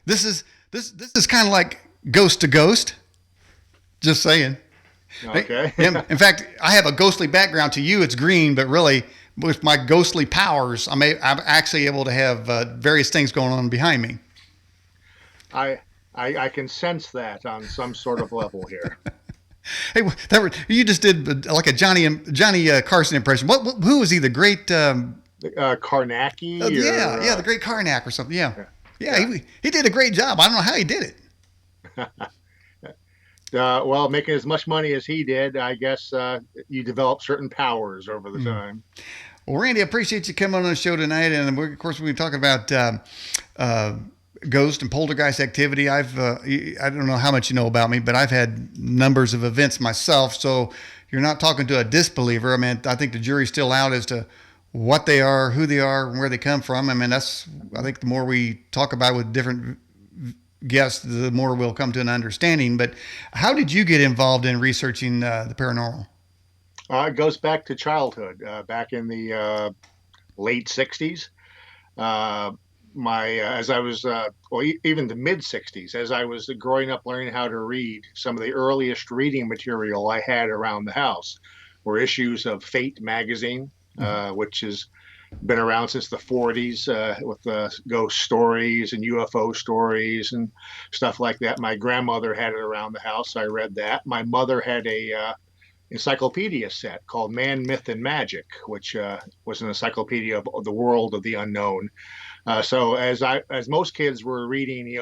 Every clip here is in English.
This is this is kind of like ghost to ghost. Just saying. Okay. In fact, I have a ghostly background. To you, it's green, but really, with my ghostly powers, I'm actually able to have various things going on behind me. I, I can sense that on some sort of level here. Hey, you just did like a Johnny Carson impression. Who was he? The great Karnacki yeah, or the great Karnak or something. Yeah, yeah. yeah, Yeah. he did a great job. I don't know how he did it. Well, making as much money as he did, I guess you develop certain powers over the time. Well, Randy, I appreciate you coming on the show tonight, and of course we're talking about uh, ghost and poltergeist activity. I don't know how much you know about me, but I've had numbers of events myself. So you're not talking to a disbeliever. I mean, I think the jury's still out as to what they are, who they are, and where they come from. I mean, I think the more we talk about it with different guests, the more we'll come to an understanding. But how did you get involved in researching the paranormal? It goes back to childhood, back in the late '60s. Uh, as I was, even the mid '60s, as I was growing up, learning how to read, some of the earliest reading material I had around the house were issues of Fate magazine, which has been around since the '40s, with ghost stories and UFO stories and stuff like that. My grandmother had it around the house. I read that. My mother had a encyclopedia set called Man, Myth, and Magic, which was an encyclopedia of the world of the unknown. So as most kids were reading,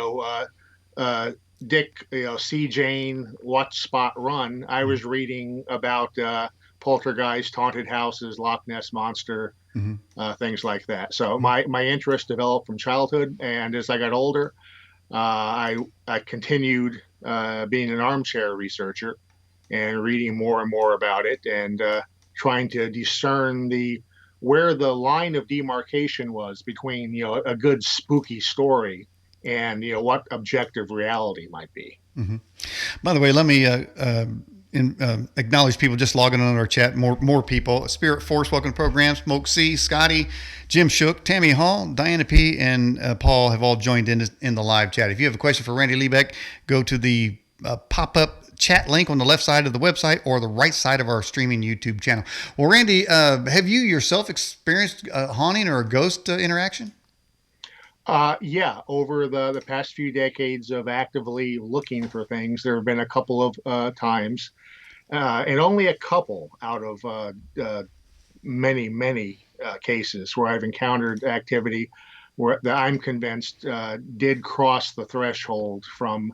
uh, Dick, See Jane, Watch Spot Run, I was reading about poltergeist, haunted houses, Loch Ness monster, Mm-hmm. things like that. So my interest developed from childhood, and as I got older, I continued being an armchair researcher and reading more and more about it, and trying to discern the where the line of demarcation was between a good spooky story and what objective reality might be. Mm-hmm. By the way, let me acknowledge people just logging on our chat. More people. Spirit Force, welcome to the program. Smoke C, Scotty, Jim Shook, Tammy Hall, Diana P, and Paul have all joined in the live chat. If you have a question for Randy Liebeck, go to the pop up chat link on the left side of the website or the right side of our streaming YouTube channel. Well, Randy, have you yourself experienced a haunting or a ghost interaction? Yeah, over the past few decades of actively looking for things, there have been a couple of times, and only a couple out of many cases where I've encountered activity that I'm convinced did cross the threshold from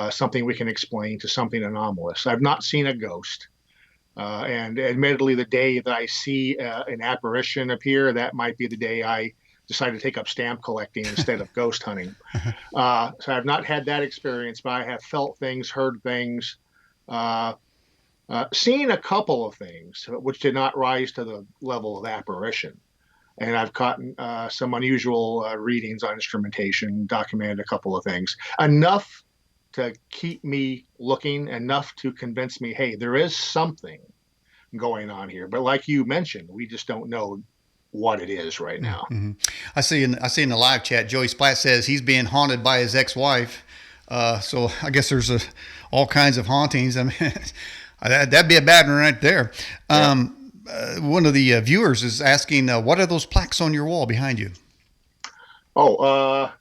something we can explain to something anomalous. I've not seen a ghost. And admittedly, the day that I see an apparition appear, that might be the day I decide to take up stamp collecting instead of ghost hunting. So I've not had that experience, but I have felt things, heard things, uh, seen a couple of things which did not rise to the level of apparition. And I've caught some unusual readings on instrumentation, documented a couple of things. Enough to keep me looking, enough to convince me, hey, there is something going on here. But like you mentioned, we just don't know what it is right now. Mm-hmm. I see in the live chat, Joey Splat says he's being haunted by his ex-wife. So I guess there's all kinds of hauntings. I mean, that'd be a bad one right there. Yeah. One of the viewers is asking, what are those plaques on your wall behind you? Oh,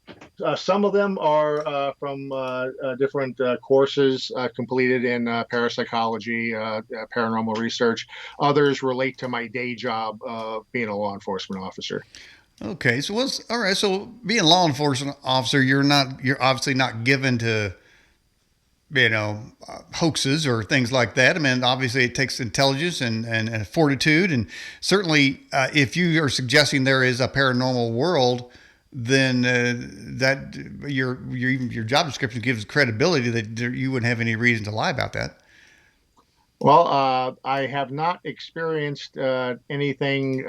some of them are from different courses completed in parapsychology, paranormal research. Others relate to my day job of being a law enforcement officer. Okay, so all right. So being a law enforcement officer, you're obviously not given to hoaxes or things like that. I mean, obviously it takes intelligence and fortitude, and certainly if you are suggesting there is a paranormal world, then that your job description gives credibility that you wouldn't have any reason to lie about that. Well, I have not experienced anything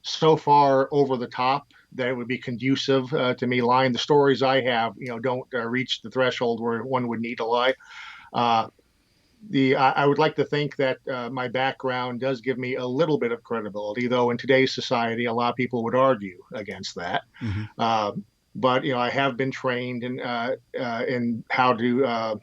so far over the top that it would be conducive to me lying. The stories I have, don't reach the threshold where one would need to lie. Uh, I would like to think that my background does give me a little bit of credibility, though in today's society, a lot of people would argue against that. Mm-hmm. Uh, but I have been trained in how to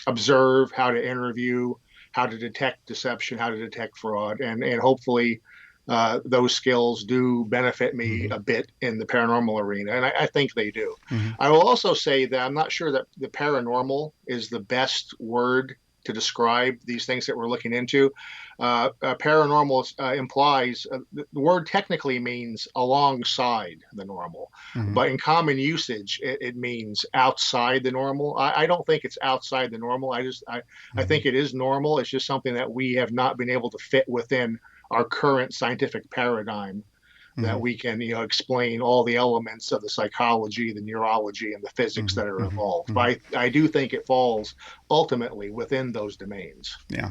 observe, how to interview, how to detect deception, how to detect fraud, and hopefully those skills do benefit me Mm-hmm. a bit in the paranormal arena, and I think they do. Mm-hmm. I will also say that I'm not sure that the paranormal is the best word to describe these things that we're looking into. Paranormal implies the word technically means alongside the normal, Mm-hmm. but in common usage, it means outside the normal. I don't think it's outside the normal. I Mm-hmm. think it is normal. It's just something that we have not been able to fit within our current scientific paradigm, that Mm-hmm. we can explain all the elements of the psychology, the neurology, and the physics that are Mm-hmm. involved. Mm-hmm. But I do think it falls ultimately within those domains. Yeah.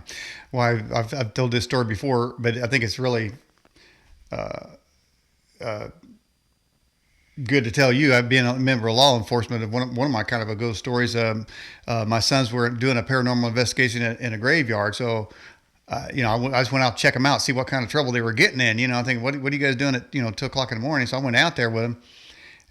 Well, I've told this story before, but I think it's really good to tell you. I've been a member of law enforcement. One of my kind of a ghost stories. My sons were doing a paranormal investigation in a graveyard. So, I just went out to check them out, see what kind of trouble they were getting in. I'm thinking, what are you guys doing at 2 o'clock in the morning? So I went out there with them,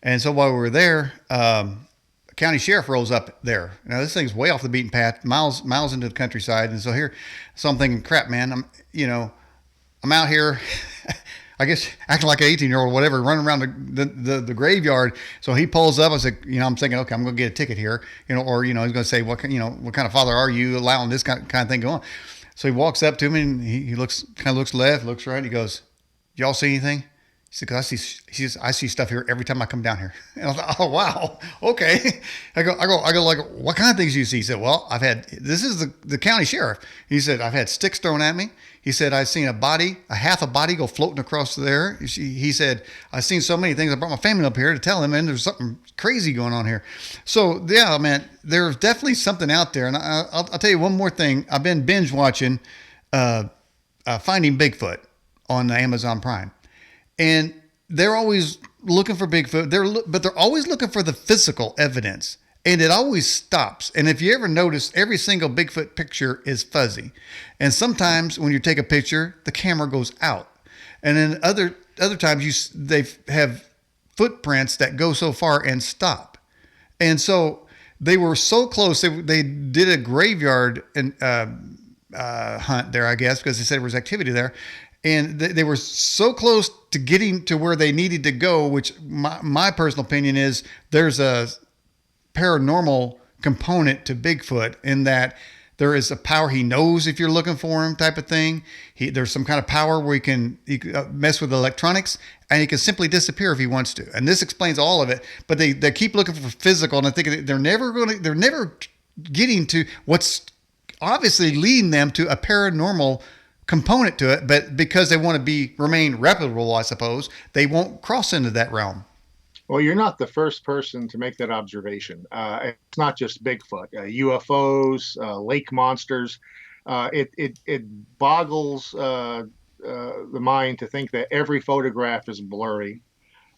and so while we were there, county sheriff rolls up there. Now this thing's way off the beaten path, miles into the countryside, and so I'm thinking, crap, man, I'm out here, I guess acting like an 18-year-old or whatever, running around the graveyard. So he pulls up. I was like, I'm thinking, okay, I'm going to get a ticket here, or he's going to say, what kind of father are you allowing this kind of thing going on? So he walks up to me and he looks left, looks right. He goes, y'all see anything? He said, 'cause I see stuff here every time I come down here. And I was like, oh, wow. Okay. I go like, what kind of things do you see? He said, well, this is the county sheriff. He said, I've had sticks thrown at me. He said, I've seen a half a body go floating across there. He said, I've seen so many things. I brought my family up here to tell him, and there's something crazy going on here. So, yeah, man, there's definitely something out there. And I'll tell you one more thing. I've been binge watching Finding Bigfoot on Amazon Prime. And they're always looking for Bigfoot. But they're always looking for the physical evidence, and it always stops. And if you ever notice, every single Bigfoot picture is fuzzy. And sometimes when you take a picture, the camera goes out. And then other times they have footprints that go so far and stop. And so they were so close. They did a graveyard and hunt there, I guess, because they said there was activity there. And they were so close to getting to where they needed to go, which my personal opinion is there's a paranormal component to Bigfoot in that there is a power. He knows if you're looking for him, type of thing. There's some kind of power where he can mess with electronics, and he can simply disappear if he wants to. And this explains all of it. But they keep looking for physical, and I think they're never getting to what's obviously leading them to a paranormal component to it. But because they want to remain reputable, I suppose, they won't cross into that realm. Well, you're not the first person to make that observation. It's not just Bigfoot, UFOs, lake monsters. It boggles the mind to think that every photograph is blurry.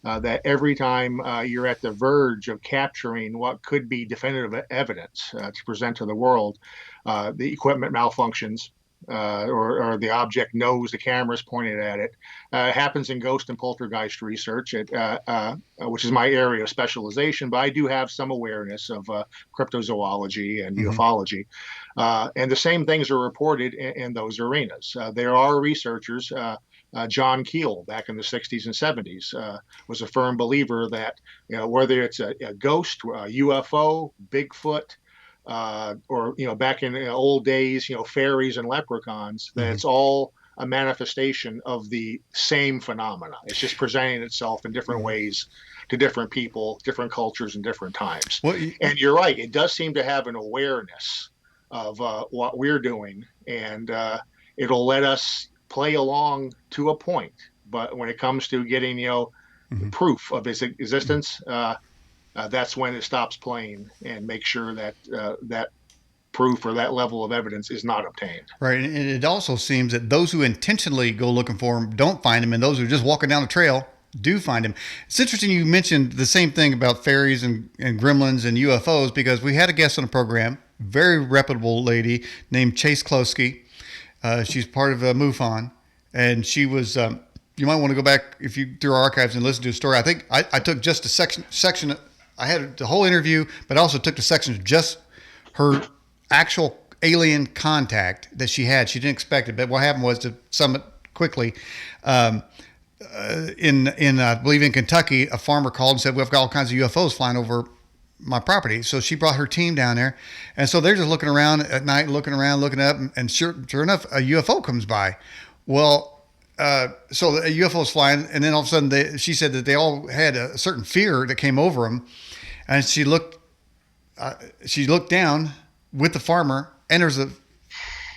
That every time you're at the verge of capturing what could be definitive evidence to present to the world, the equipment malfunctions, or the object knows the camera's pointed at it. It happens in ghost and poltergeist research, which is my area of specialization, but I do have some awareness of cryptozoology and Mm-hmm. ufology. And the same things are reported in those arenas. There are researchers. John Keel, back in the 60s and 70s, was a firm believer that whether it's a ghost, a UFO, Bigfoot, or back in the old days, fairies and leprechauns, that Mm-hmm. it's all a manifestation of the same phenomena. It's just presenting itself in different Mm-hmm. ways to different people, different cultures, and different times. Well, And you're right; it does seem to have an awareness of what we're doing, and it'll let us play along to a point. But when it comes to getting, mm-hmm. proof of its existence, that's when it stops playing and make sure that that proof or that level of evidence is not obtained. Right. And it also seems that those who intentionally go looking for him don't find him, and those who are just walking down the trail do find him. It's interesting you mentioned the same thing about fairies and gremlins and UFOs, because we had a guest on the program, very reputable lady named Chase Klosky. She's part of MUFON, and she was. You might want to go back if you through our archives and listen to a story. I think I took just a section I had the whole interview, but I also took the sections of just her actual alien contact that she had. She didn't expect it, but what happened was, to sum it quickly, um, in I believe in Kentucky, a farmer called and said, "We've got all kinds of UFOs flying over my property." So she brought her team down there, and so they're just looking around at night, looking around, looking up, and sure enough, a UFO comes by. Well, so the UFO is flying, and then all of a sudden, she said that they all had a certain fear that came over them, and she looked down with the farmer, and there's a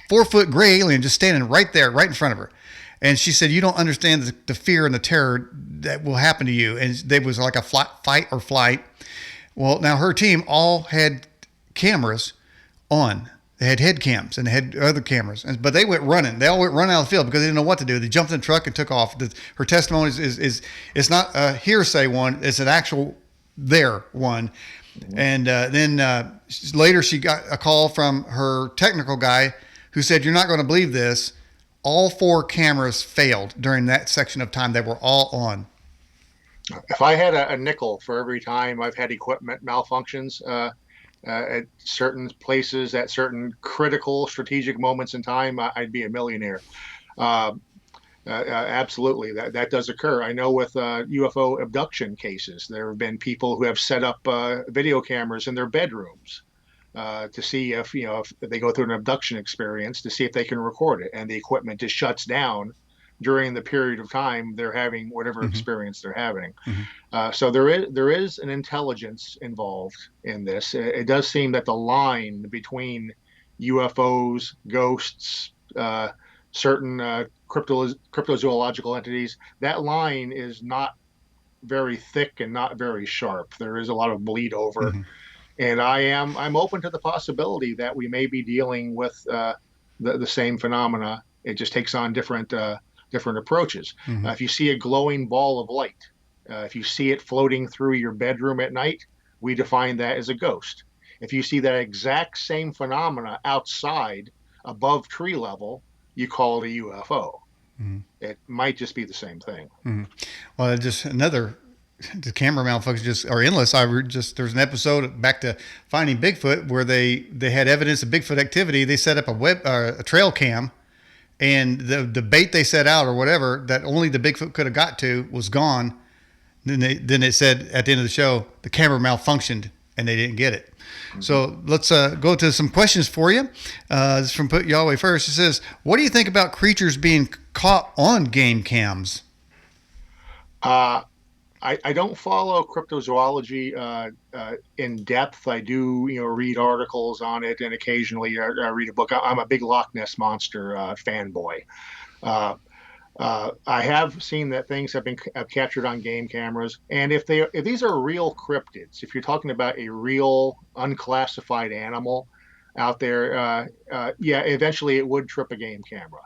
4-foot gray alien just standing right there, right in front of her. And she said, "You don't understand the fear and the terror that will happen to you." And there was like a fight or flight. Well, now her team all had cameras on. They had head cams and they had other cameras, but they went running. They all went running out of the field because they didn't know what to do. They jumped in the truck and took off. Her testimony is it's not a hearsay one; it's an actual there one. And then later she got a call from her technical guy who said, "You're not going to believe this. All 4 cameras failed during that section of time. They were all on." If I had a nickel for every time I've had equipment malfunctions at certain places at certain critical strategic moments in time, I'd be a millionaire. Uh, Absolutely, that does occur. I know with UFO abduction cases, there have been people who have set up video cameras in their bedrooms to see if they go through an abduction experience to see if they can record it, and the equipment just shuts down during the period of time they're having whatever experience they're having. So there is an intelligence involved in this. It does seem that the line between UFOs, ghosts, certain cryptozoological entities, that line is not very thick and not very sharp. There is a lot of bleed over. And I'm open to the possibility that we may be dealing with the same phenomena. It just takes on different approaches. If you see a glowing ball of light, if you see it floating through your bedroom at night, we define that as a ghost. If you see that exact same phenomena outside above tree level, you call it a UFO. It might just be the same thing. Well, just another. The camera malfunctions just are endless. There's an episode back to Finding Bigfoot where they had evidence of Bigfoot activity. They set up a trail cam, and the bait they set out or whatever that only the Bigfoot could have got to was gone. Then it said at the end of the show the camera malfunctioned and they didn't get it. So let's go to some questions for you. This is from Put Yahweh First. It says, "What do you think about creatures being caught on game cams?" I don't follow cryptozoology in depth. I do, read articles on it, and occasionally I read a book. I'm a big Loch Ness Monster fanboy. I have seen that things have been captured on game cameras, and if these are real cryptids, if you're talking about a real unclassified animal out there, yeah, eventually it would trip a game camera.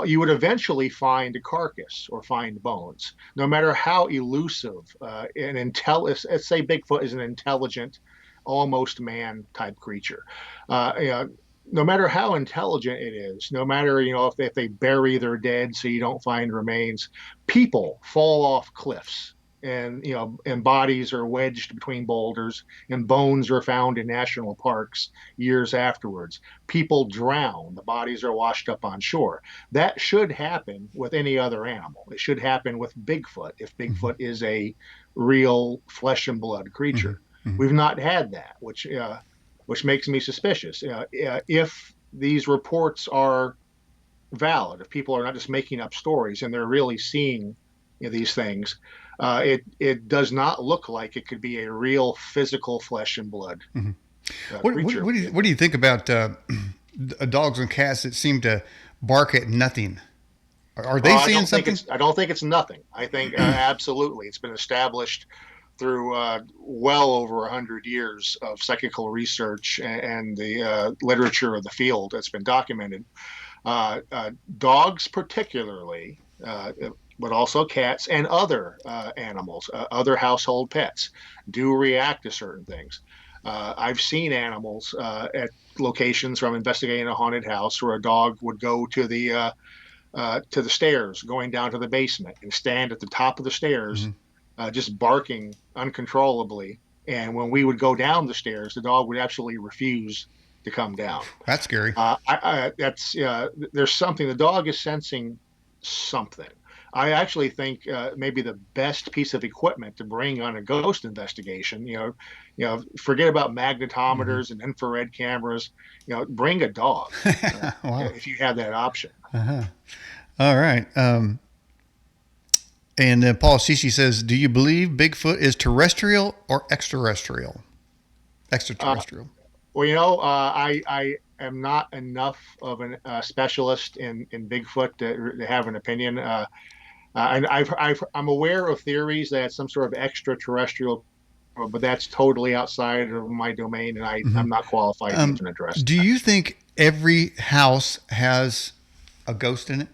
You would eventually find a carcass or find bones, no matter how elusive let's say Bigfoot is an intelligent, almost man type creature. No matter how intelligent it is, no matter if they bury their dead so you don't find remains, people fall off cliffs, and bodies are wedged between boulders, and bones are found in national parks years afterwards. People drown, the bodies are washed up on shore. That should happen with any other animal. It should happen with Bigfoot if Bigfoot is a real flesh and blood creature. We've not had that, which makes me suspicious. If these reports are valid, if people are not just making up stories and they're really seeing these things, it does not look like it could be a real physical flesh and blood creature. What do you think about dogs and cats that seem to bark at nothing? Are they seeing something? I don't think it's nothing. I think absolutely it's been established through well over 100 years of psychical research and the literature of the field that's been documented. Dogs particularly, but also cats and other animals, other household pets, do react to certain things. I've seen animals at locations from investigating a haunted house where a dog would go to the stairs going down to the basement and stand at the top of the stairs, just barking uncontrollably And when we would go down the stairs, the dog would absolutely refuse to come down. That's scary. That's there's something. The dog is sensing something. I actually think maybe the best piece of equipment to bring on a ghost investigation, forget about Mm-hmm. magnetometers and infrared cameras. Bring a dog Wow. if you have that option. Uh-huh. All right. And Paul Shishi says, "Do you believe Bigfoot is terrestrial or extraterrestrial? Uh, Extraterrestrial." well, I am not enough of a specialist in Bigfoot to have an opinion. And I'm aware of theories that some sort of extraterrestrial, but that's totally outside of my domain, and Hmm. I'm not qualified to Um, even address do that. you think every house has a ghost in it?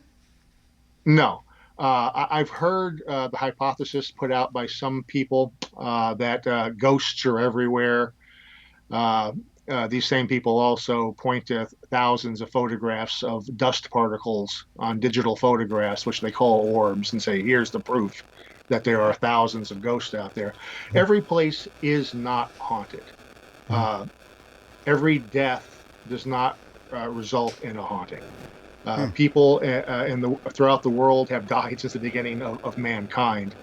No. I've heard the hypothesis put out by some people that ghosts are everywhere. Uh, these same people also point to thousands of photographs of dust particles on digital photographs, which they call orbs, and say, here's the proof that there are thousands of ghosts out there. Every place is not haunted. Mm-hmm. Uh, every death does not result in a haunting. Hmm. People throughout the world have died since the beginning of mankind.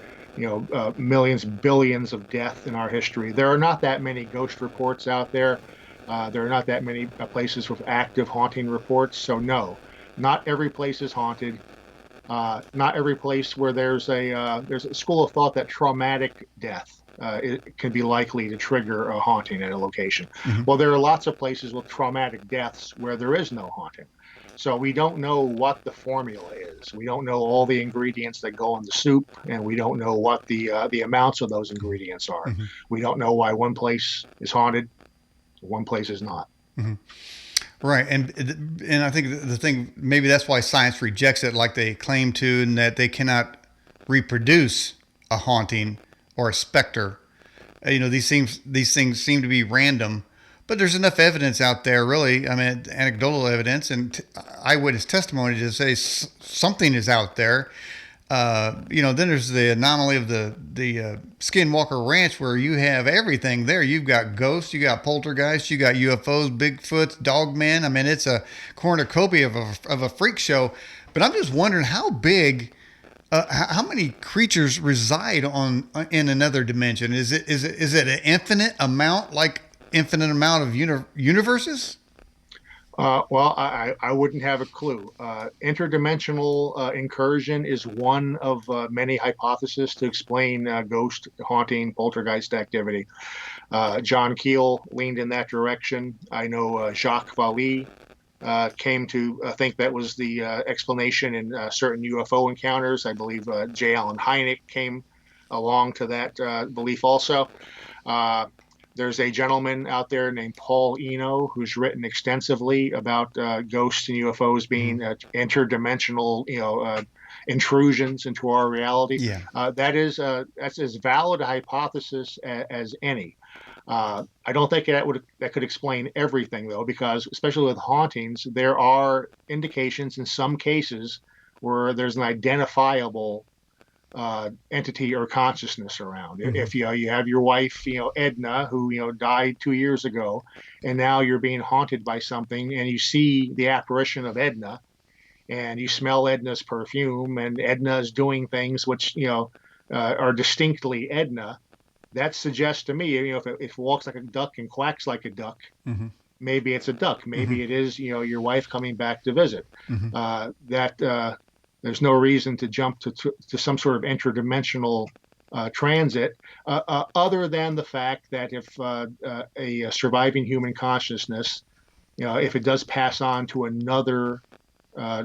Millions, billions of death in our history. There are not that many ghost reports out there. There are not that many places with active haunting reports. So no, not every place is haunted. Not every place where there's a school of thought that traumatic death it can be likely to trigger a haunting at a location. Hmm. Well, there are lots of places with traumatic deaths where there is no haunting. So we don't know what the formula is. We don't know all the ingredients that go in the soup, and we don't know what the amounts of those ingredients are. Hmm. We don't know why one place is haunted, one place is not. Hmm. Right, and I think the thing, maybe that's why science rejects it, like they claim to, and that they cannot reproduce a haunting or a specter. These things seem to be random, but there's enough evidence out there, really. I mean, anecdotal evidence and eyewitness testimony to say something is out there. Then there's the anomaly of the Skinwalker Ranch, where you have everything there. You've got ghosts, you got poltergeists, you got UFOs, Bigfoots, dogmen. I mean, it's a cornucopia of a freak show. But I'm just wondering how big, how many creatures reside on in another dimension? Is it an infinite amount, like infinite amount of universes? Well, I wouldn't have a clue. Interdimensional incursion is one of many hypotheses to explain ghost haunting, poltergeist activity. John Keel leaned in that direction. I know Jacques Vallée came to think that was the explanation in certain UFO encounters. I believe J. Allen Hynek came along to that belief also. Uh, there's a gentleman out there named Paul Eno who's written extensively about ghosts and UFOs Mm-hmm. being interdimensional, intrusions into our reality. Yeah. That's as valid a hypothesis as any. I don't think that could explain everything though, because especially with hauntings, there are indications in some cases where there's an identifiable entity or consciousness around. Mm-hmm. If you have your wife, Edna, who died 2 years ago, and now you're being haunted by something, and you see the apparition of Edna, and you smell Edna's perfume, and Edna is doing things which are distinctly Edna. That suggests to me, if it walks like a duck and quacks like a duck, Mm-hmm. maybe it's a duck. Mm-hmm. Maybe it is, your wife coming back to visit. Mm-hmm. That There's no reason to jump to some sort of interdimensional transit, other than the fact that if a surviving human consciousness, if it does pass on to another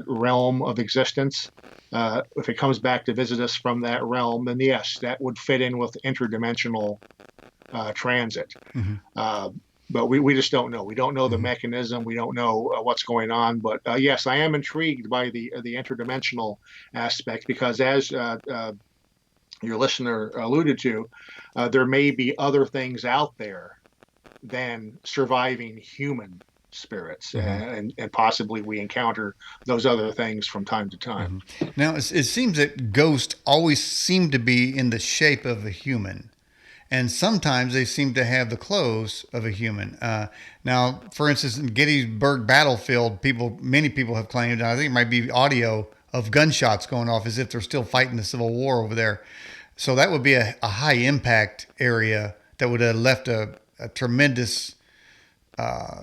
realm of existence, if it comes back to visit us from that realm, then yes, that would fit in with interdimensional transit. Mm-hmm. Uh, but we just don't know. We don't know the Mm-hmm. mechanism. We don't know what's going on. But yes, I am intrigued by the interdimensional aspect because, as your listener alluded to, there may be other things out there than surviving human spirits, Mm-hmm. and possibly we encounter those other things from time to time. Now, it seems that ghosts always seem to be in the shape of a human. and sometimes they seem to have the clothes of a human. Now, for instance, in Gettysburg battlefield, many people have claimed, and I think it might be audio of gunshots going off as if they're still fighting the Civil War over there. So that would be a high impact area that would have left a tremendous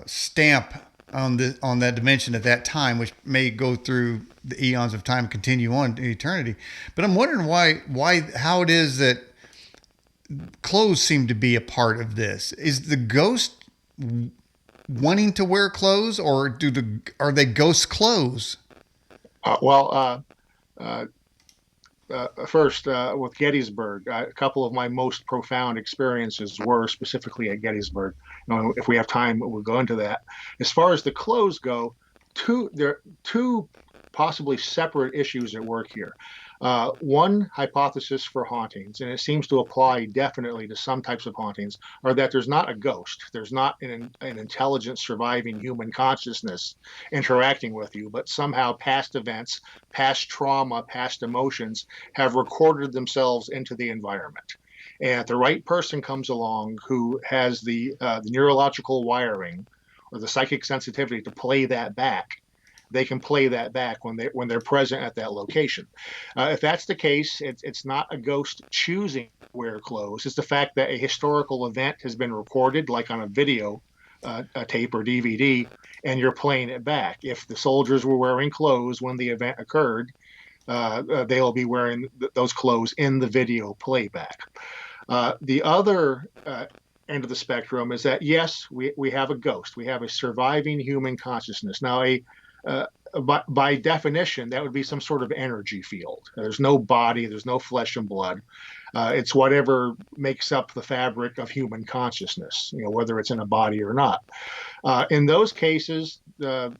stamp on that dimension at that time, which may go through the eons of time, continue on to eternity. But I'm wondering how it is that clothes seem to be a part of this. Is the ghost wanting to wear clothes, or are they ghost clothes? Well, first, with Gettysburg, a couple of my most profound experiences were specifically at Gettysburg. If we have time, we'll go into that. As far as the clothes go, there are two possibly separate issues at work here. One hypothesis for hauntings, and it seems to apply definitely to some types of hauntings, are that there's not a ghost, there's not an intelligent surviving human consciousness interacting with you, but somehow past events, past trauma, past emotions have recorded themselves into the environment. And if the right person comes along who has the neurological wiring or the psychic sensitivity to play that back, they can play that back when they're present at that location. If that's the case, it's not a ghost choosing to wear clothes. It's the fact that a historical event has been recorded, like on a video a tape or DVD, and you're playing it back. If the soldiers were wearing clothes when the event occurred, they'll be wearing those clothes in the video playback. The other end of the spectrum is that, yes, we have a ghost. We have a surviving human consciousness. Now, by definition, that would be some sort of energy field. There's no body, there's no flesh and blood. It's whatever makes up the fabric of human consciousness, whether it's in a body or not. In those cases, the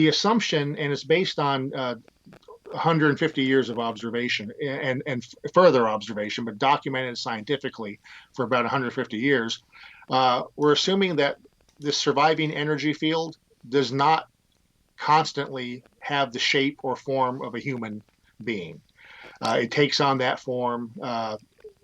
assumption, and it's based on 150 years of observation and further observation, but documented scientifically for about 150 years, we're assuming that the surviving energy field does not constantly have the shape or form of a human being. It takes on that form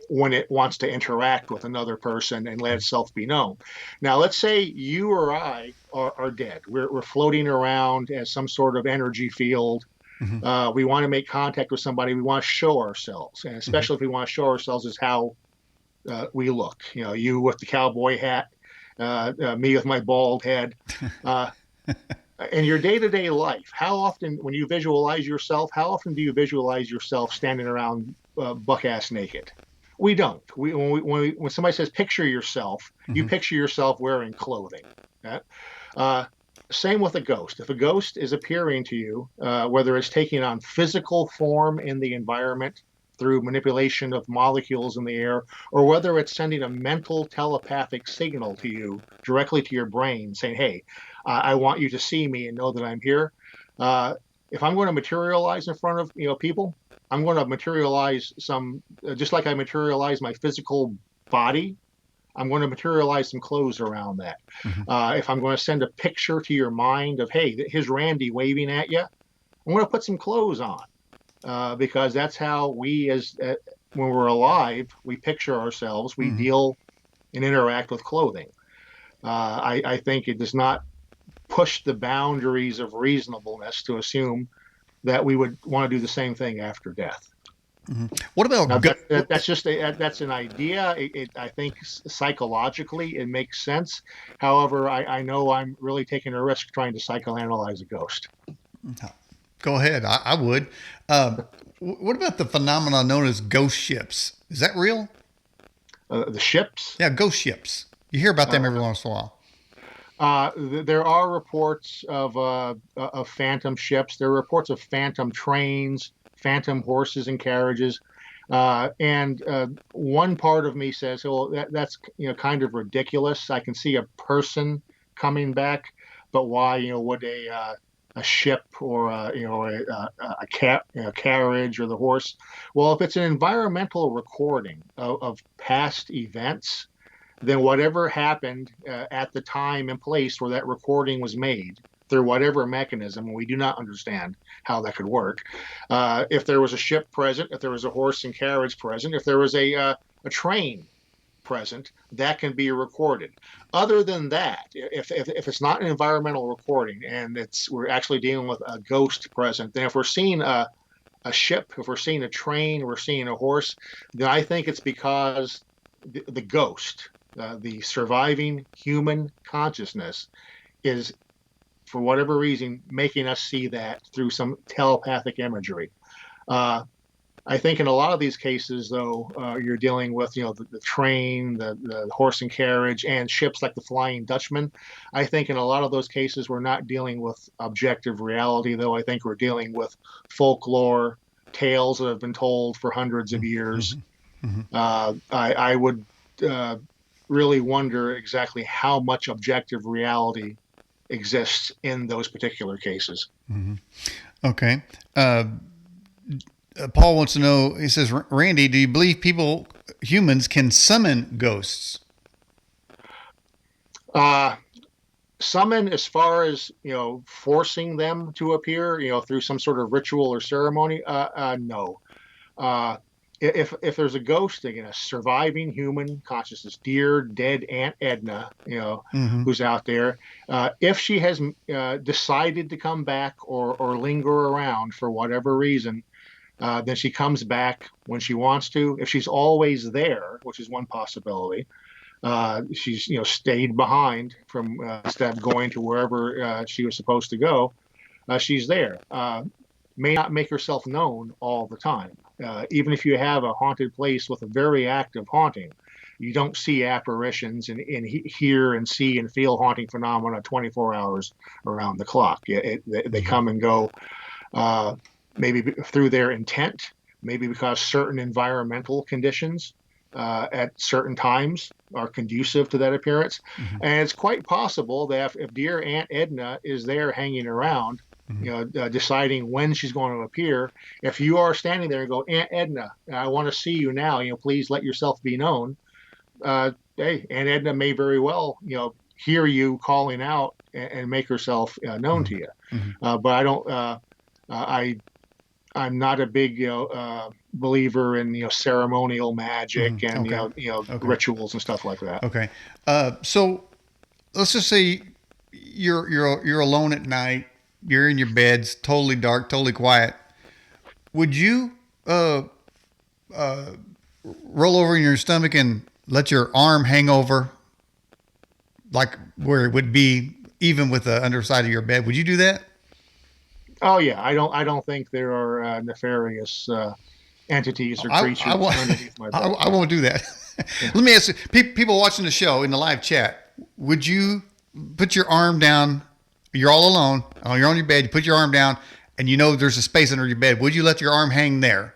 when it wants to interact with another person and let itself be known. Now, let's say you or I are dead. We're floating around as some sort of energy field. Mm-hmm. We want to make contact with somebody. We want to show ourselves, and especially if we want to show ourselves as how we look. You with the cowboy hat, me with my bald head. In your day-to-day life, how often, when you visualize yourself, how often do you visualize yourself standing around buck-ass naked? We don't. When somebody says picture yourself, mm-hmm. you picture yourself wearing clothing. Same with a ghost. If a ghost is appearing to you, whether it's taking on physical form in the environment through manipulation of molecules in the air, or whether it's sending a mental telepathic signal to you directly to your brain saying, hey, I want you to see me and know that I'm here. If I'm going to materialize in front of people, I'm going to materialize just like I materialize my physical body, I'm going to materialize some clothes around that. Mm-hmm. If I'm going to send a picture to your mind of, hey, here's Randy waving at you, I'm going to put some clothes on. Because that's how we, when we're alive, we picture ourselves, we mm-hmm. deal and interact with clothing. I think it does not push the boundaries of reasonableness to assume that we would want to do the same thing after death. Mm-hmm. What about that's an idea. I think psychologically it makes sense. However, I know I'm really taking a risk trying to psychoanalyze a ghost. Go ahead. I would. What about the phenomenon known as ghost ships? Is that real? The ships? Yeah, ghost ships. You hear about them every once in a while. There are reports of phantom ships. There are reports of phantom trains, phantom horses and carriages. And one part of me says, well, that's kind of ridiculous. I can see a person coming back, but why would a ship or a carriage or the horse? Well, if it's an environmental recording of past events, then whatever happened at the time and place where that recording was made through whatever mechanism, and we do not understand how that could work. If there was a ship present, if there was a horse and carriage present, if there was a train present, that can be recorded. Other than that, if it's not an environmental recording and we're actually dealing with a ghost present, then if we're seeing a ship, if we're seeing a train, we're seeing a horse, then I think it's because the ghost, the surviving human consciousness, is, for whatever reason, making us see that through some telepathic imagery. I think in a lot of these cases, though, you're dealing with, the train, the horse and carriage, and ships like the Flying Dutchman. I think in a lot of those cases, we're not dealing with objective reality, though. I think we're dealing with folklore, tales that have been told for hundreds of years. I would really wonder exactly how much objective reality exists in those particular cases. Okay. Paul wants to know, he says, Randy, do you believe humans can summon ghosts? Summon, as far as, forcing them to appear, through some sort of ritual or ceremony, no. If there's a ghost, again, a surviving human consciousness, dear dead Aunt Edna, who's out there, if she has decided to come back or linger around for whatever reason, then she comes back when she wants to. If she's always there, which is one possibility, she's stayed behind from instead of going to wherever she was supposed to go. She's there. May not make herself known all the time. Even if you have a haunted place with a very active haunting, you don't see apparitions and hear and see and feel haunting phenomena 24 hours around the clock. They come and go. Maybe through their intent, maybe because certain environmental conditions at certain times are conducive to that appearance. And it's quite possible that if dear Aunt Edna is there hanging around, deciding when she's going to appear, if you are standing there and go, Aunt Edna, I want to see you now, please let yourself be known. Hey, Aunt Edna may very well, hear you calling out and make herself known to you. But I don't, I'm not a big, believer in ceremonial magic and rituals and stuff like that. Okay, so let's just say you're alone at night. You're in your bed, it's totally dark, totally quiet. Would you roll over in your stomach and let your arm hang over, like where it would be even with the underside of your bed? Would you do that? Oh yeah, I don't think there are nefarious entities or creatures underneath my bed. I won't do that. Let me ask you, people watching the show in the live chat, would you put your arm down? You're all alone. You're on your bed. You put your arm down, and there's a space under your bed. Would you let your arm hang there?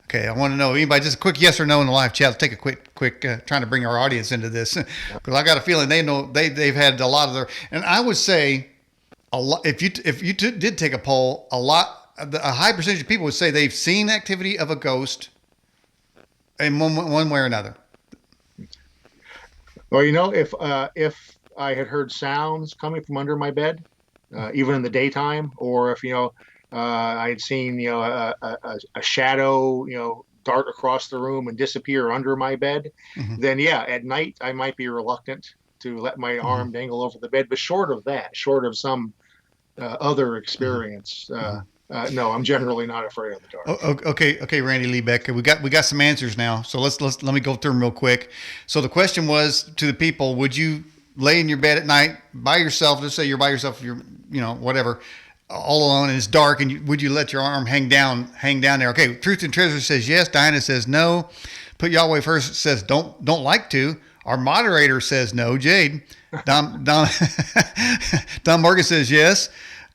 Okay, I want to know, anybody, just a quick yes or no in the live chat. Let's take a quick trying to bring our audience into this, because I got a feeling they know they've had a lot of their. And I would say a lot. If you did take a poll, a high percentage of people would say they've seen activity of a ghost in one way or another. Well, if I had heard sounds coming from under my bed, even in the daytime, or if I had seen a shadow dart across the room and disappear under my bed, then yeah, at night I might be reluctant to let my arm dangle over the bed. But short of some other experience, no, I'm generally not afraid of the dark. Okay, Randy Lee Beck, we got some answers now. So let me go through them real quick. So the question was to the people: would you lay in your bed at night by yourself? Let's say you're by yourself, you're whatever, all alone, and it's dark, and would you let your arm hang down there? Okay, Truth and Treasure says yes. Diana says no. Put Yahweh First says don't like to. Our moderator says no. Jade, Don Morgan says yes.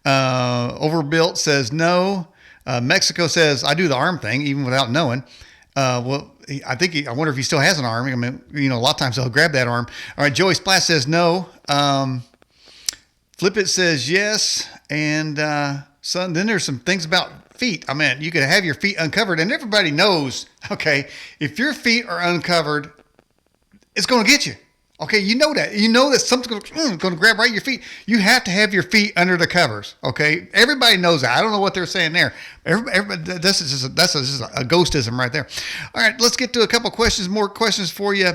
Overbuilt says no. Mexico says I do the arm thing even without knowing. Well, I wonder if he still has an arm. I mean, a lot of times they'll grab that arm. All right, Joey Splash says no. Flip It says yes. And then there's some things about feet. I mean, you could have your feet uncovered, and everybody knows, okay, if your feet are uncovered, it's going to get you. Okay, you know that something's going to grab right at your feet. You have to have your feet under the covers. Okay, everybody knows that. I don't know what they're saying there. Everybody, this is just a ghostism right there. All right, let's get to a couple questions. More questions for you.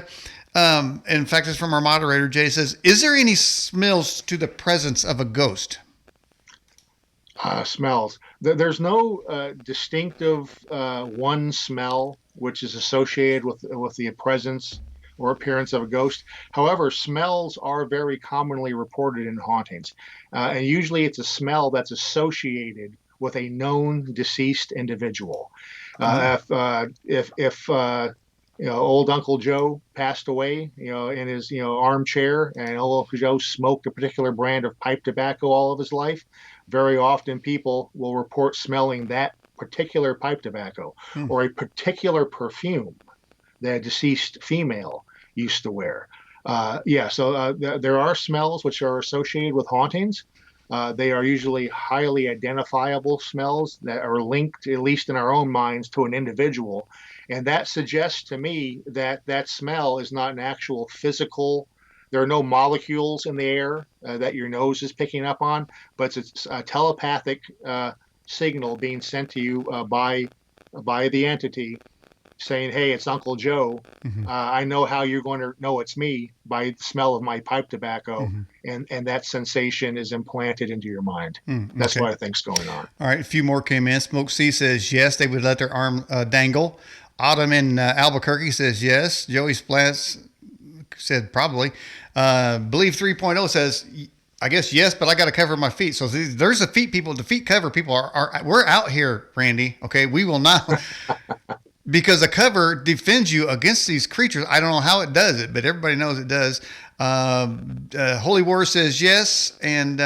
In fact, it's from our moderator. Jay says, "Is there any smells to the presence of a ghost?" Smells. There's no distinctive one smell which is associated with the presence or appearance of a ghost. However, smells are very commonly reported in hauntings, and usually it's a smell that's associated with a known deceased individual. Mm-hmm. If old Uncle Joe passed away, in his armchair, and old Uncle Joe smoked a particular brand of pipe tobacco all of his life, very often people will report smelling that particular pipe tobacco or a particular perfume that a deceased female used to wear. There are smells which are associated with hauntings. They are usually highly identifiable smells that are linked, at least in our own minds, to an individual. And that suggests to me that that smell is not an actual physical. There are no molecules in the air that your nose is picking up on, but it's a telepathic signal being sent to you by the entity saying, "Hey, it's Uncle Joe. Mm-hmm. I know how you're going to know it's me by the smell of my pipe tobacco," Mm-hmm. and that sensation is implanted into your mind. That's Okay. what I think's going on. All right. A few more came in. Smoke C says yes, they would let their arm dangle. Autumn in Albuquerque says yes. Joey Splats said probably. Believe 3.0 says, I guess yes, but I got to cover my feet. So there's the feet people, the feet cover people we're out here, Randy. Okay. We will not, because the cover defends you against these creatures. I don't know how it does it, but everybody knows it does. Holy War says yes. And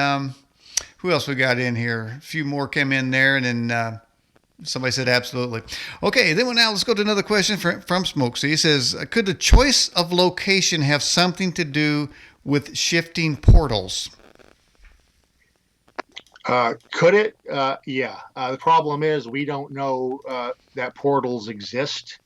who else we got in here? A few more came in there, and then somebody said absolutely. Okay, then now let's go to another question from Smokesy. He says, could the choice of location have something to do with shifting portals? Could it? Yeah. The problem is we don't know that portals exist.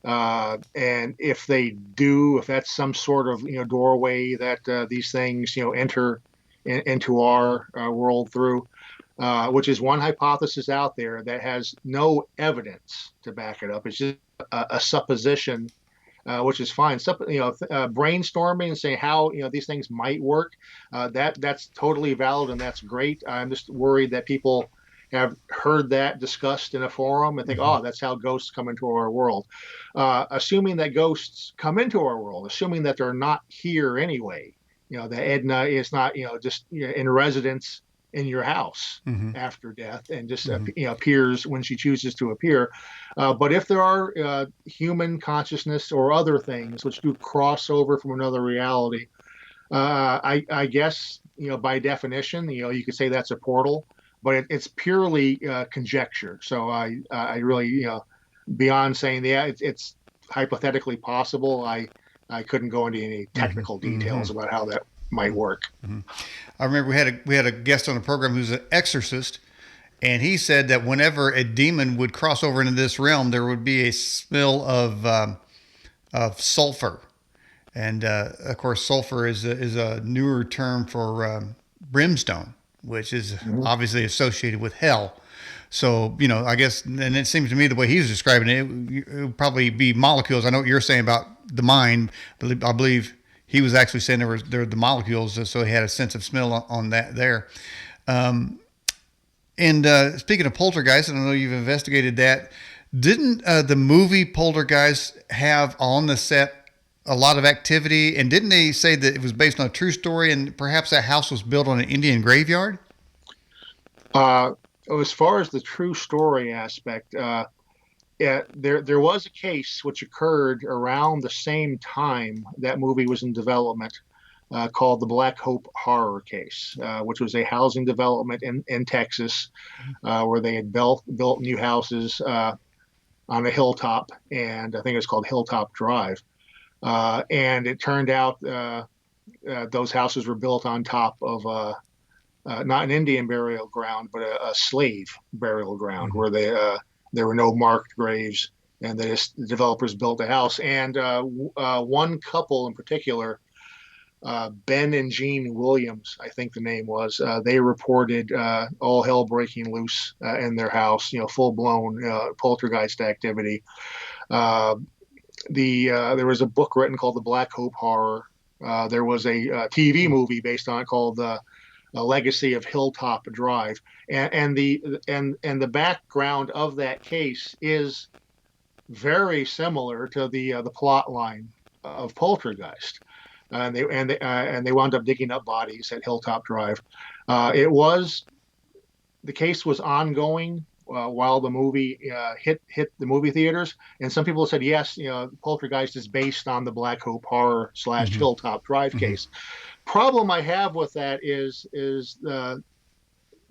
And if they do, if that's some sort of doorway that these things enter into our world through, which is one hypothesis out there that has no evidence to back it up. It's just a supposition, which is fine. Brainstorming and saying how these things might work, that's totally valid and that's great. I'm just worried that people have heard that discussed in a forum and think, oh, that's how ghosts come into our world. Assuming that ghosts come into our world, assuming that they're not here anyway, that Edna is not just in residence in your house after death and just appears when she chooses to appear. But if there are human consciousness or other things which do cross over from another reality, I guess by definition, you could say that's a portal, but it's purely conjecture. So I really beyond saying it's hypothetically possible. I couldn't go into any technical details about how that might work. I remember we had a guest on the program who's an exorcist, and he said that whenever a demon would cross over into this realm, there would be a smell of sulfur, and of course, sulfur is a newer term for brimstone, which is obviously associated with hell. So I guess, and it seems to me the way he's describing it would probably be molecules. I know what you're saying about the mind, but I believe he was actually saying there were the molecules, so he had a sense of smell on that there. And speaking of Poltergeist, I don't know you've investigated that. Didn't the movie Poltergeist have on the set a lot of activity? And didn't they say that it was based on a true story and perhaps that house was built on an Indian graveyard? As far as the true story aspect, there was a case which occurred around the same time that movie was in development, called the Black Hope horror case, which was a housing development in Texas, where they had built new houses on a hilltop, and I think it was called Hilltop Drive. And it turned out those houses were built on top of not an Indian burial ground, but a slave burial ground where there were no marked graves, and the developers built a house. And one couple in particular Ben and Jean Williams, I think the name was. They reported all hell breaking loose in their house. Full blown poltergeist activity. Uh, there was a book written called The Black Hope Horror. There was a TV movie based on it called A Legacy of Hilltop Drive, and the background of that case is very similar to the plot line of Poltergeist. And they wound up digging up bodies at Hilltop Drive. It was the case was ongoing while the movie hit the movie theaters, and some people said yes, Poltergeist is based on the Black Hope Horror slash Mm-hmm. Hilltop Drive Mm-hmm. case. Problem I have with that is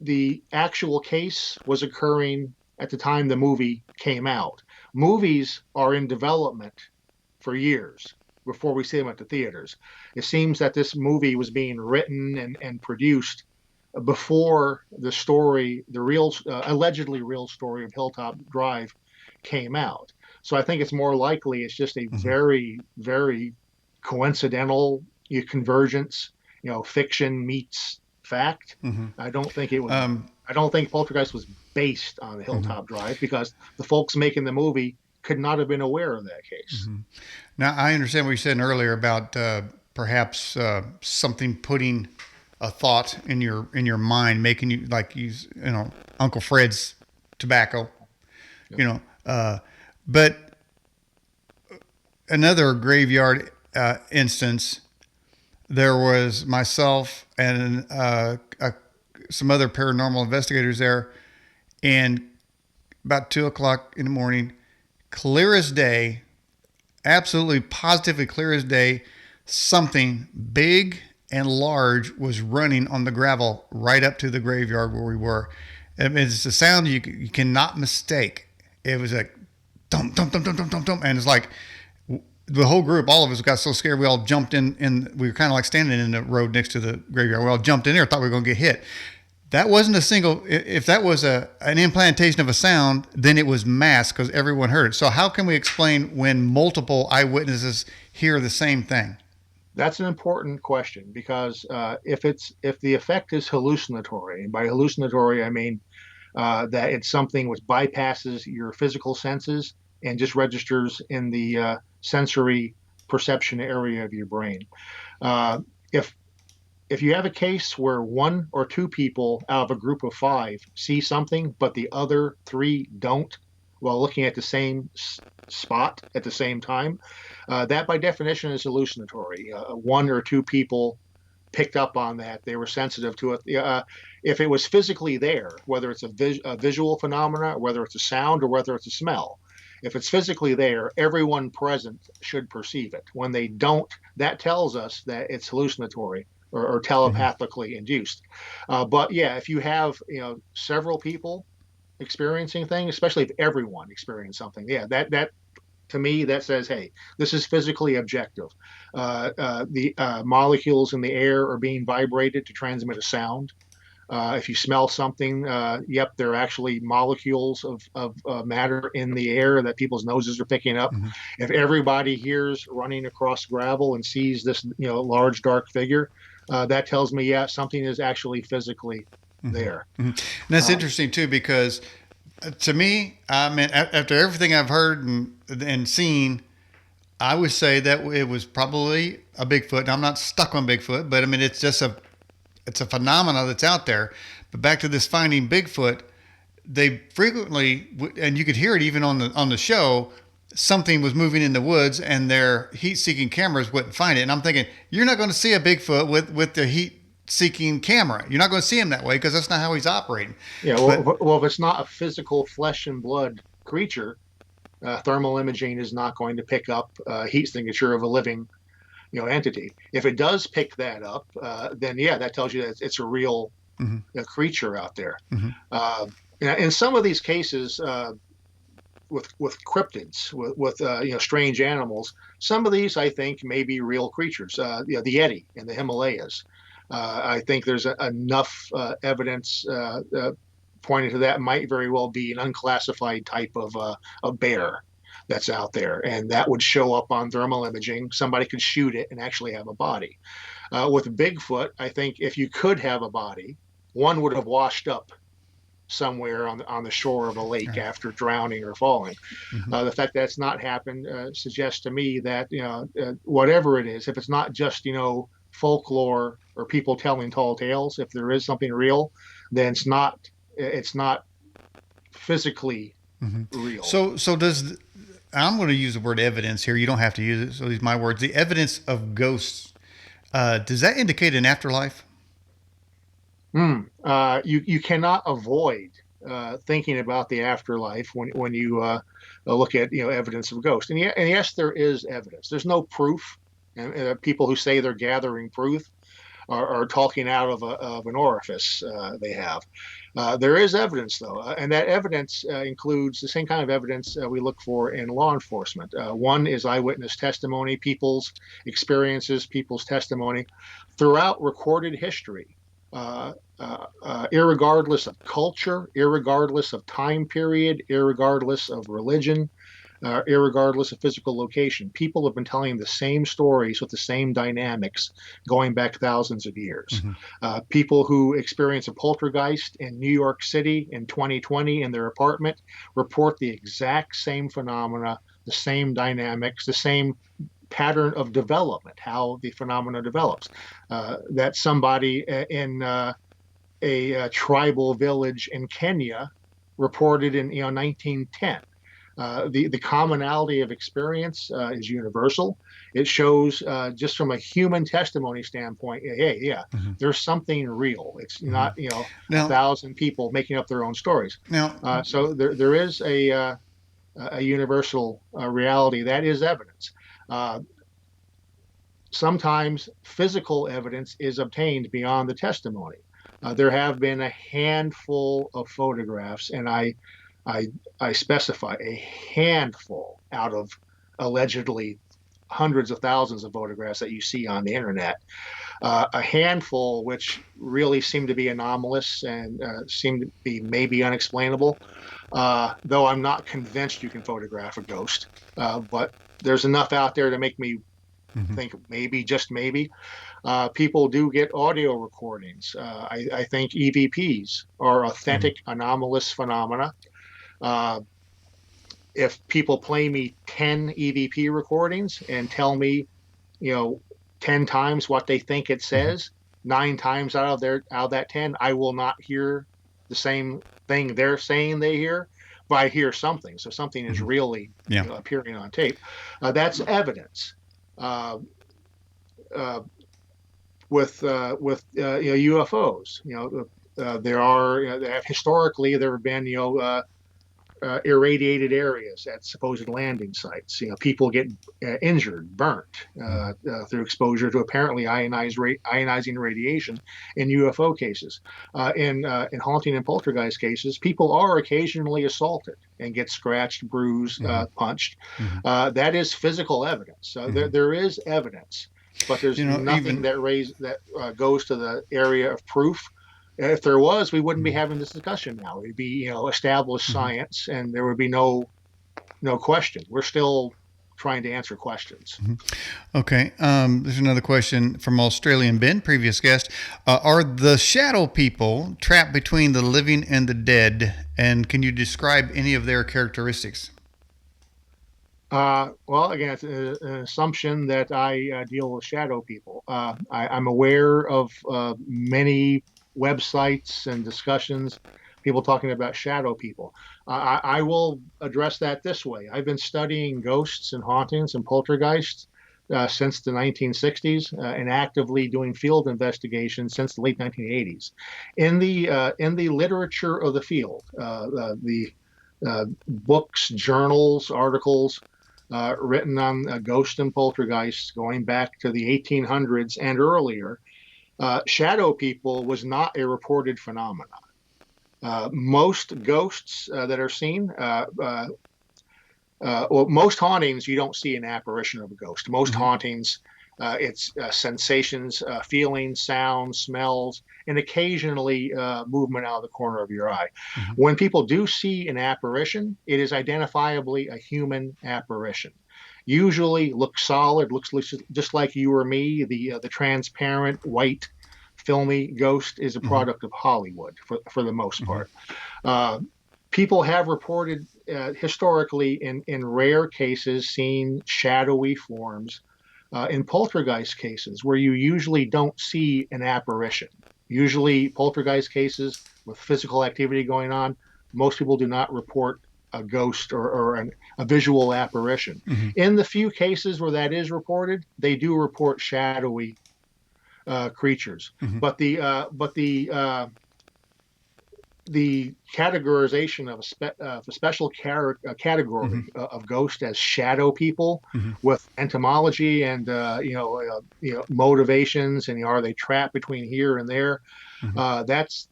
the actual case was occurring at the time the movie came out. Movies are in development for years before we see them at the theaters. It seems that this movie was being written and produced before the story, the real, allegedly real story of Hilltop Drive came out. So I think it's more likely it's just a Mm-hmm. very, very coincidental convergence. Fiction meets fact. Mm-hmm. I don't think it was. Um, I don't think Poltergeist was based on the mm-hmm. Hilltop Drive because the folks making the movie could not have been aware of that case. Mm-hmm. Now, I understand what you said earlier about perhaps something putting a thought in your mind, making you like Uncle Fred's tobacco, Yep. you know. But another graveyard instance, there was myself and some other paranormal investigators there, and about 2 o'clock in the morning, clear as day, absolutely positively clear as day, something big and large was running on the gravel right up to the graveyard where we were. I mean, it's a sound you cannot mistake. It was like dum dum dum dum dum dum dum, and it's like the whole group, all of us got so scared, we all jumped in. We were kind of like standing in the road next to the graveyard. We all jumped in there, thought we were going to get hit. That wasn't a single. If that was an implantation of a sound, then it was mass because everyone heard it. So how can we explain when multiple eyewitnesses hear the same thing? That's an important question because if the effect is hallucinatory, and by hallucinatory I mean that it's something which bypasses your physical senses and just registers in the sensory perception area of your brain. Uh, if if you have a case where one or two people out of a group of five see something, but the other three don't, while looking at the same spot at the same time, that by definition is hallucinatory. One or two people picked up on that; they were sensitive to it. If it was physically there, whether it's a visual phenomena, whether it's a sound, or whether it's a smell, if it's physically there, everyone present should perceive it. When they don't, that tells us that it's hallucinatory or Mm-hmm. telepathically induced. But yeah, if you have several people experiencing things, especially if everyone experienced something, yeah, that to me that says, hey, this is physically objective. The molecules in the air are being vibrated to transmit a sound. If you smell something, yep, there are actually molecules of matter in the air that people's noses are picking up. Mm-hmm. If everybody hears running across gravel and sees this, large dark figure, that tells me, yeah, something is actually physically Mm-hmm. there. Mm-hmm. And that's Uh, interesting too because to me, I mean, after everything I've heard and seen, I would say that it was probably a Bigfoot. Now, I'm not stuck on Bigfoot, but I mean, it's a phenomena that's out there. But back to this finding Bigfoot, they frequently, and you could hear it even on the show, something was moving in the woods, and their heat-seeking cameras wouldn't find it. And I'm thinking, you're not going to see a Bigfoot with the heat-seeking camera. You're not going to see him that way because that's not how he's operating. yeah, But well, if it's not a physical flesh and blood creature, thermal imaging is not going to pick up heat signature of a living, entity. If it does pick that up, then yeah, that tells you that it's a real mm-hmm, creature out there. mm-hmm, Uh, in some of these cases, with cryptids, with strange animals, some of these I think may be real creatures. The Yeti in the Himalayas. I think there's enough evidence pointing to that might very well be an unclassified type of a bear. that's out there, and that would show up on thermal imaging. Somebody could shoot it and actually have a body. With Bigfoot, I think if you could have a body, one would have washed up somewhere on the shore of a lake Right. after drowning or falling. Mm-hmm. The fact that's not happened suggests to me that whatever it is, if it's not just folklore or people telling tall tales, if there is something real, then it's not physically Mm-hmm. real. So does I'm going to use the word evidence here. You don't have to use it. So these are my words. The evidence of ghosts. Does that indicate an afterlife? You cannot avoid thinking about the afterlife when you look at evidence of ghosts. And yes, there is evidence. There's no proof, and people who say they're gathering proof are talking out of an orifice they have. There is evidence, though, and that evidence includes the same kind of evidence we look for in law enforcement. One is eyewitness testimony, people's experiences, people's testimony throughout recorded history. Irregardless of culture, irregardless of time period, irregardless of religion, irregardless of physical location. People have been telling the same stories with the same dynamics going back thousands of years. Mm-hmm. People who experience a poltergeist in New York City in 2020 in their apartment report the exact same phenomena, the same dynamics, the same pattern of development, how the phenomena develops. That somebody in a tribal village in Kenya reported in 1910. The commonality of experience is universal. It shows just from a human testimony standpoint, hey, yeah, Mm-hmm. there's something real. It's Mm-hmm. not a Now, thousand people making up their own stories. now, So there is a universal reality that is evidence. Uh, Sometimes physical evidence is obtained beyond the testimony. There have been a handful of photographs, and I specify a handful out of allegedly hundreds of thousands of photographs that you see on the internet. A handful which really seem to be anomalous and seem to be maybe unexplainable. Though I'm not convinced you can photograph a ghost, but there's enough out there to make me mm-hmm. think maybe, just maybe. People do get audio recordings. I think EVPs are authentic anomalous phenomena. If people play me 10 EVP recordings and tell me, 10 times what they think it says, 9 times out of that 10, I will not hear the same thing they're saying they hear, but I hear something. So something is really appearing on tape. That's evidence. With UFOs, historically there have been irradiated areas at supposed landing sites. People get injured, burnt through exposure to apparently ionizing radiation in UFO cases. In haunting and poltergeist cases, people are occasionally assaulted and get scratched, bruised, punched. That is physical evidence. So there is evidence, but there's nothing that goes to the area of proof. If there was, we wouldn't be having this discussion now. It'd be, established science, and there would be no question. We're still trying to answer questions. Okay. There's another question from Australian Ben, previous guest. Are the shadow people trapped between the living and the dead? And can you describe any of their characteristics? Well, again, it's an assumption that I deal with shadow people. I'm aware of many websites and discussions, people talking about shadow people. I will address that this way. I've been studying ghosts and hauntings and poltergeists since the 1960s and actively doing field investigations since the late 1980s. In the literature of the field, the books, journals, articles written on ghosts and poltergeists going back to the 1800s and earlier, shadow people was not a reported phenomenon. Most ghosts that are seen, most hauntings, you don't see an apparition of a ghost. Most hauntings, It's sensations, feelings, sounds, smells, and occasionally movement out of the corner of your eye. Hmm. When people do see an apparition, it is identifiably a human apparition. Usually looks solid, looks just like you or me. The transparent white filmy ghost is a Hmm. product of Hollywood for the most Hmm. part. Uh, People have reported historically in rare cases seeing shadowy forms in poltergeist cases where you usually don't see an apparition. Usually, poltergeist cases with physical activity going on, most people do not report a ghost or a visual apparition. Hmm. In the few cases where that is reported, they do report shadowy creatures. Hmm. But the categorization of a special category Hmm. of ghost as shadow people Hmm. with entomology and motivations and are they trapped between here and there? Hmm. That's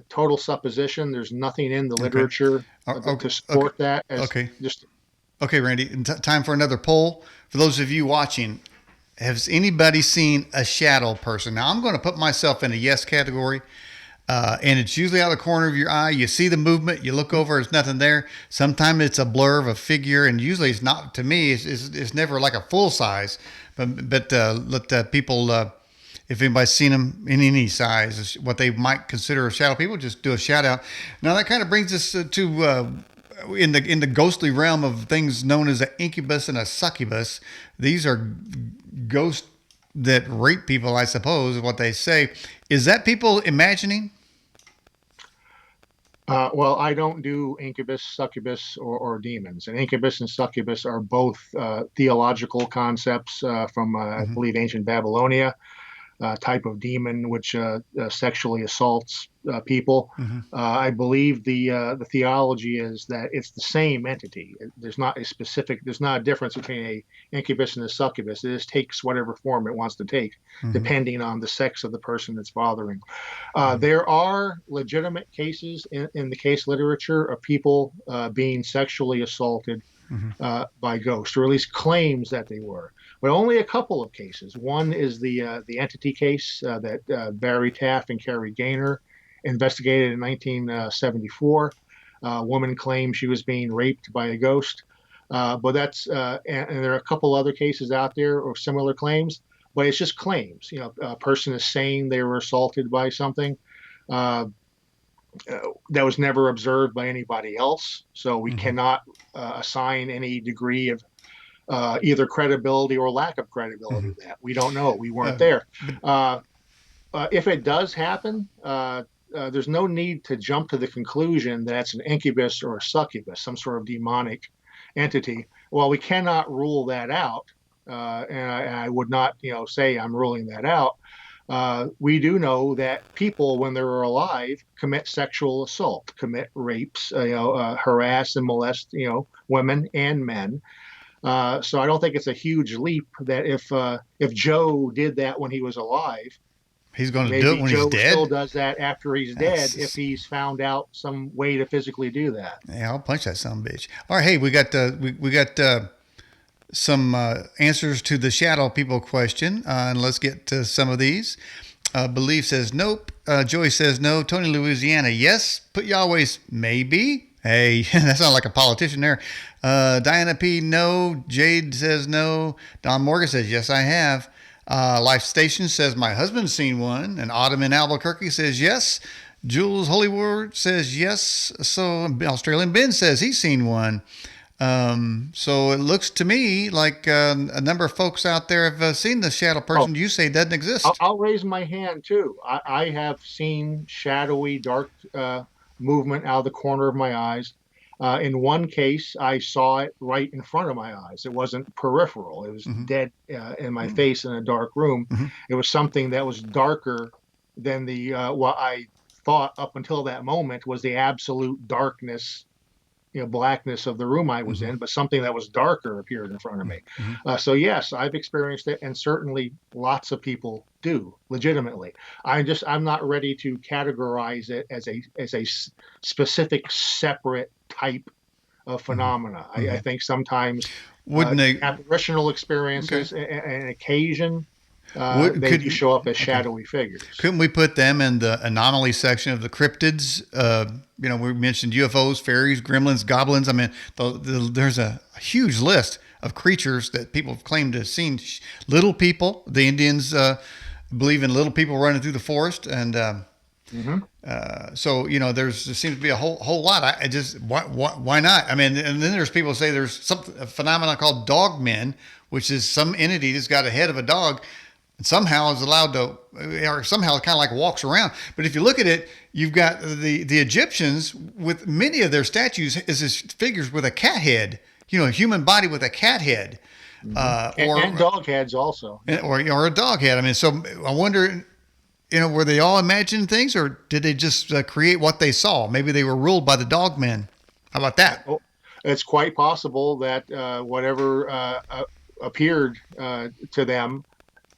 total supposition. There's nothing in the Okay. literature Okay. to Okay. support that as Okay. just. Okay, Randy. Time for another poll. For those of you watching, has anybody seen a shadow person? Now, I'm going to put myself in a yes category. And it's usually out of the corner of your eye. You see the movement, you look over, there's nothing there. Sometimes it's a blur of a figure, and usually it's not. To me, it's never like a full size. But let people, if anybody's seen them in any size, what they might consider a shadow people, just do a shout out. Now that kind of brings us to in the ghostly realm of things known as an incubus and a succubus. These are ghosts that rape people, I suppose, is what they say. Is that people imagining? Well, I don't do incubus, succubus, or demons. And incubus and succubus are both theological concepts from, I Mm-hmm. believe, ancient Babylonia. Type of demon which sexually assaults people. Mm-hmm. I believe the theology is that it's the same entity. There's not a specific. There's not a difference between a incubus and a succubus. It just takes whatever form it wants to take, Mm-hmm. depending on the sex of the person that's bothering. Mm-hmm. There are legitimate cases in the case literature of people being sexually assaulted Mm-hmm. by ghosts, or at least claims that they were. But only a couple of cases. One is the entity case that Barry Taft and Carrie Gaynor investigated in 1974. A woman claimed she was being raped by a ghost. But that's and there are a couple other cases out there or similar claims, but it's just claims. A person is saying they were assaulted by something. Uh, that was never observed by anybody else. So we Mm-hmm. cannot assign any degree of either credibility or lack of Mm-hmm. credibility to that. We don't know. We weren't Uh, there. but Uh, if it does happen, there's no need to jump to the conclusion that it's an incubus or a succubus, some sort of demonic entity. Well, we cannot rule that out, and I would not, say I'm ruling that out. We do know that people, when they're alive, commit sexual assault, commit rapes, harass and molest, women and men. So I don't think it's a huge leap that if Joe did that when he was alive, he's going to do it maybe when he's Joe still dead. does that after he's dead if That's, he's found out some way to physically do that. yeah, I'll punch that son of a bitch. All right, hey, we got some answers to the shadow people question, and let's get to some of these. Belief says nope. Joey says no. Tony Louisiana, yes. Put Yahweh's maybe. Hey, that sounds like a politician there. Diana P, no. Jade says no. Don Morgan says yes, I have. Life Station says my husband's seen one. And Autumn in Albuquerque says yes. Jules Hollyward says yes. So Australian Ben says he's seen one. So it looks to me like a number of folks out there have seen the shadow Oh, person you say doesn't I'll, exist. I'll raise my hand too. I have seen shadowy, dark movement out of the corner of my eyes. In one case, I saw it right in front of my eyes. It wasn't peripheral. It was Mm-hmm. dead in my face in a dark room. Mm-hmm. It was something that was darker than the what I thought up until that moment was the absolute darkness, blackness of the room I was Mm-hmm. in, but something that was darker appeared in front of me. Mm-hmm. So yes, I've experienced it, and certainly lots of people do legitimately. I'm not ready to categorize it as a specific separate type of Mm-hmm. phenomena. I Mm-hmm. think sometimes Wouldn't they? Apparitional Okay. experiences, and occasion Would they do could show up as okay? shadowy figures. Couldn't we put them in the anomaly section of the cryptids? We mentioned UFOs, fairies, gremlins, goblins. I mean, there's a huge list of creatures that people have claimed to have seen. Little people. The Indians believe in little people running through the forest, and Hmm. so there seems to be a whole lot. I just why not? I mean, and then there's people who say there's a phenomenon called dog men, which is some entity that's got a head of a dog and somehow is allowed to, or somehow kind of like walks around. But if you look at it, you've got the Egyptians with many of their statues is this figures with a cat head, a human body with a cat head, Hmm. And dog heads also. Yeah. or a dog head. I mean, so I wonder, were they all imagined things, or did they just create what they saw? Maybe they were ruled by the dog men. How about that? Oh, it's quite possible that whatever appeared to them,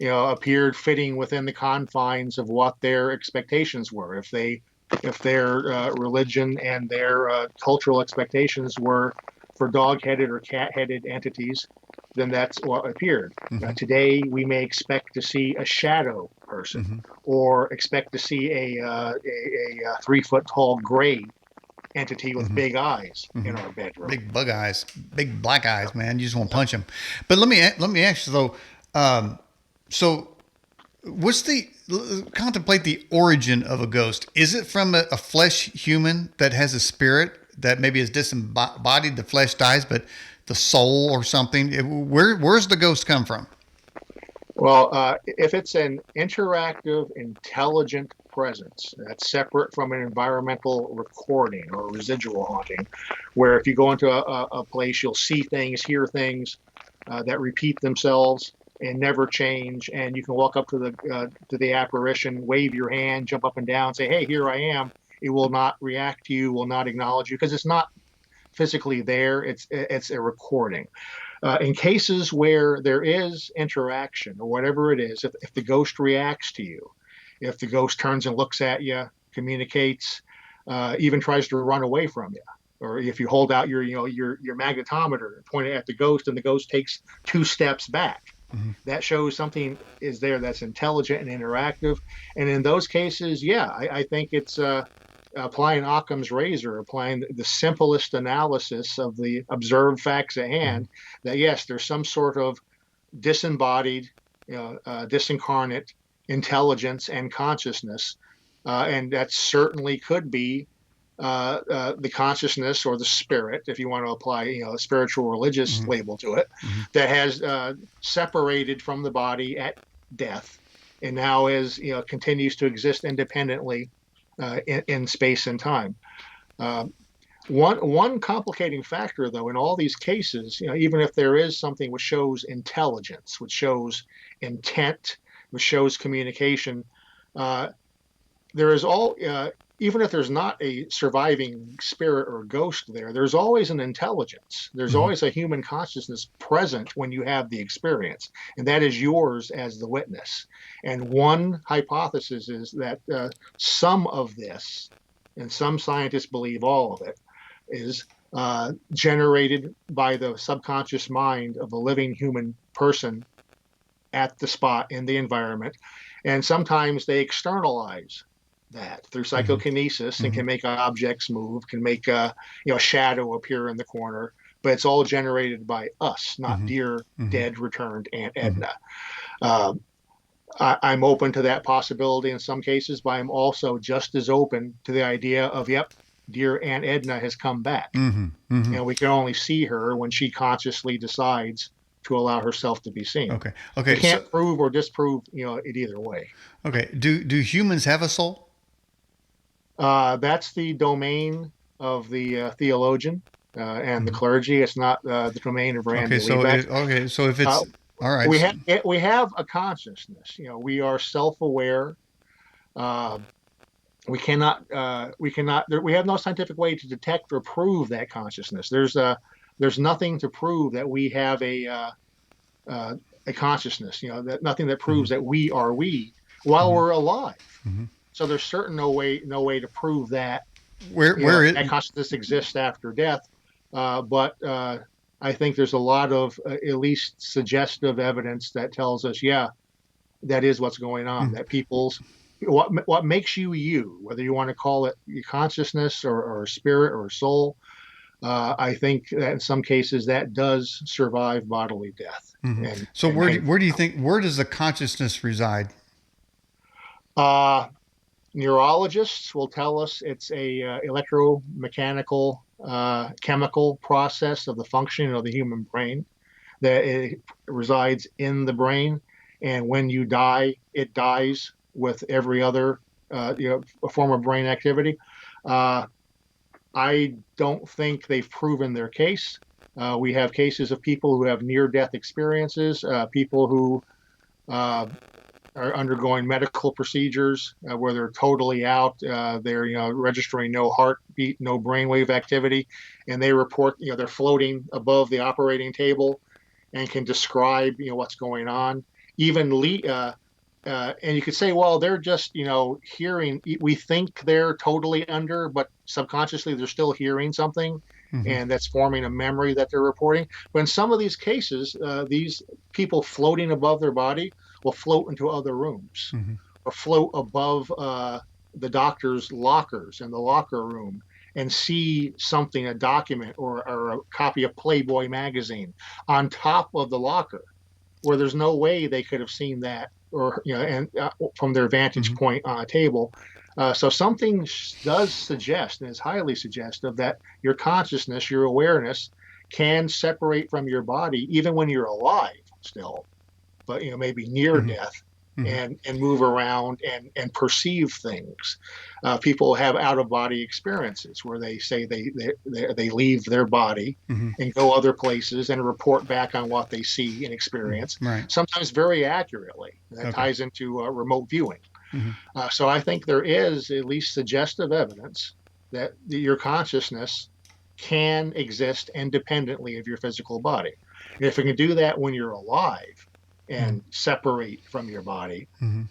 appeared fitting within the confines of what their expectations were. If their religion and their cultural expectations were for dog-headed or cat-headed entities, then that's what appeared. Mm-hmm. Today, we may expect to see a shadow person, Mm-hmm. or expect to see a 3 foot tall gray entity with Mm-hmm. big eyes in Mm-hmm. our bedroom. Big bug eyes, big black eyes, man. You just want to punch them. But let me ask you though. So, what's contemplate the origin of a ghost? Is it from a flesh human that has a spirit that maybe is disembodied? The flesh dies, but the soul or something. Where's the ghost come from? Well, if it's an interactive, intelligent presence that's separate from an environmental recording or residual haunting, where if you go into a place, you'll see things, hear things that repeat themselves and never change, and you can walk up to the apparition, wave your hand, jump up and down, say, "Hey, here I am." It will not react to you, will not acknowledge you, because it's not physically there. It's a recording. In cases where there is interaction or whatever it is, if the ghost reacts to you, if the ghost turns and looks at you, communicates, even tries to run away from you, or if you hold out your magnetometer and point it at the ghost and the ghost takes 2 steps back, Mm-hmm. that shows something is there that's intelligent and interactive. And in those cases, yeah, I think it's applying Occam's razor, applying the simplest analysis of the observed facts at hand, that yes, there's some sort of disembodied, disincarnate intelligence and consciousness, and that certainly could be the consciousness or the spirit, if you want to apply, a spiritual religious Mm-hmm. label to it, Mm-hmm. that has separated from the body at death, and now continues to exist independently in space and time. Uh, one complicating factor, though, in all these cases, even if there is something which shows intelligence, which shows intent, which shows communication, there is even if there's not a surviving spirit or ghost there, there's always an intelligence. There's Mm-hmm. always a human consciousness present when you have the experience, and that is yours as the witness. And one hypothesis is that some of this, and some scientists believe all of it, is generated by the subconscious mind of a living human person at the spot in the environment. And sometimes they externalize that through Mm-hmm. psychokinesis and Mm-hmm. can make objects move, can make a shadow appear in the corner. But it's all generated by us, not Mm-hmm. dear Mm-hmm. dead returned Aunt Mm-hmm. Edna. Uh, I'm open to that possibility in some cases, but I'm also just as open to the idea of, yep, dear Aunt Edna has come back. Mm-hmm. Mm-hmm. We can only see her when she consciously decides to allow herself to be seen. Okay. We Okay. So can't prove or disprove, it either way. okay. Do humans have a soul? That's the domain of the theologian and the Mm-hmm. clergy. It's not the domain of Randy Okay. So Liebeck. okay. So if Uh, it's all right. we have a consciousness. We are self-aware. Uh, we have no scientific way to detect or prove that consciousness. There's nothing to prove that we have a consciousness. That nothing that proves Mm-hmm. that we are we while Mm-hmm. we're alive. Mm-hmm. So there's certain no way to prove that Where that consciousness exists after death. But I think there's a lot of at least suggestive evidence that tells us, yeah, that is what's going on. Mm. That people's what makes you you, whether you want to call it your consciousness or spirit or soul. I think that in some cases that does survive bodily death Hmm. and So painful. where do you think, where does the consciousness reside? Uh, Neurologists will tell us it's a electromechanical chemical process of the functioning of the human brain, that it resides in the brain, and when you die, it dies with every other a form of brain activity. Uh, I don't think they've proven their case. We have cases of people who have near-death experiences, people who uh, are undergoing medical procedures where they're totally out. They're registering no heartbeat, no brainwave activity, and they report they're floating above the operating table and can describe what's going on. Even and you could say, well, they're just hearing. We think they're totally under, but subconsciously they're still hearing something, Hmm. and that's forming a memory that they're reporting. But in some of these cases, these people floating above their body will float into other rooms Hmm. or float above the doctor's lockers in the locker room and see something, a document or a copy of Playboy magazine on top of the locker where there's no way they could have seen that or and from their vantage Hmm. point on a table. So something does suggest and is highly suggestive that your consciousness, your awareness, can separate from your body even when you're alive still, but maybe near Hmm. death, Hmm. and move around and perceive things. People have out of body experiences where they say they leave their body Hmm. and go other places and report back on what they see and Hmm. experience, Right. sometimes very accurately. That Okay. ties into remote viewing. Hmm. So I think there is at least suggestive evidence that your consciousness can exist independently of your physical body. And if it can do that when you're alive Hmm. and separate from your body, Hmm.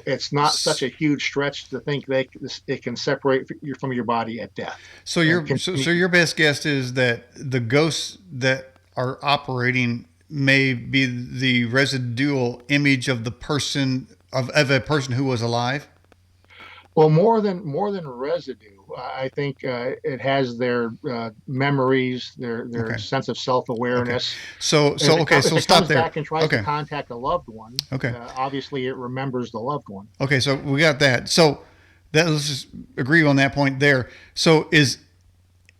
it's not such a huge stretch to think that it can separate from your body at death So and your continue. your best guess is that the ghosts that are operating may be the residual image of the person of a person who was alive. Well, more than residue, I think it has their memories, their Okay. sense of Okay. self-awareness. And So okay. if So it stop comes there. back and tries to Okay. contact a loved one, Okay. obviously it remembers the loved one. Okay. So we got that. So that, let's just agree on that point there. So is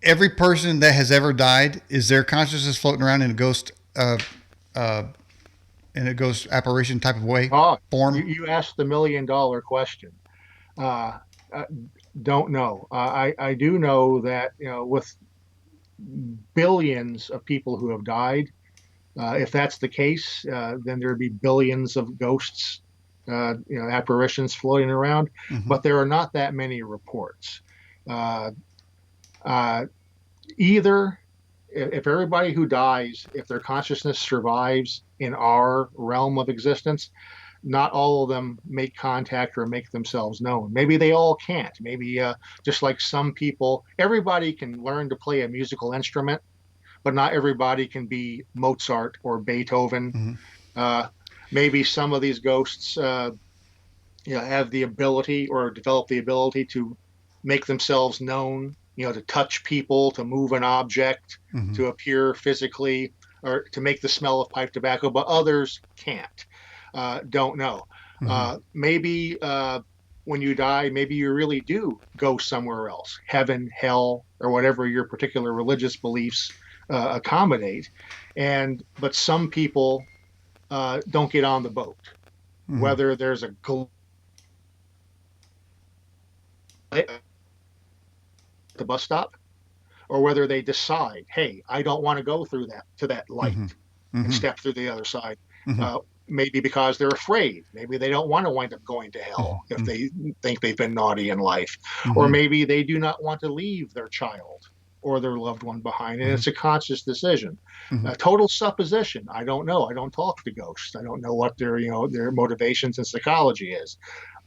every person that has ever died, is their consciousness floating around uh, in a ghost apparition type of way Oh, form? you asked the $1 million question. Uh, uh, don't know. I do know that with billions of people who have died, if that's the case, then there'd be billions of ghosts, apparitions floating around. Hmm. But there are not that many reports. Uh, uh, Either if everybody who dies, if their consciousness survives in our realm of existence, not all of them make contact or make themselves known. Maybe they all can't. Maybe just like some people, everybody can learn to play a musical instrument, but not everybody can be Mozart or Beethoven. Hmm. Uh, Maybe some of these ghosts, have the ability or develop the ability to make themselves known. To touch people, to move an object, Hmm. to appear physically, or to make the smell of pipe tobacco. But others can't. Don't know. Hmm. Maybe when you die, maybe you really do go somewhere else, heaven, hell, or whatever your particular religious beliefs accommodate. But some people don't get on the boat, Hmm. whether there's a at the bus stop, or whether they decide, hey, I don't want to go through that to that light Hmm. and Hmm. step through the other side. Hmm. Maybe because they're afraid. Maybe they don't want to wind up going to hell if Hmm. they think they've been naughty in life. Or Hmm. maybe they do not want to leave their child or their loved one behind. And Hmm. it's a conscious decision. Hmm. Total supposition. I don't know. I don't talk to ghosts. I don't know what their motivations and psychology is.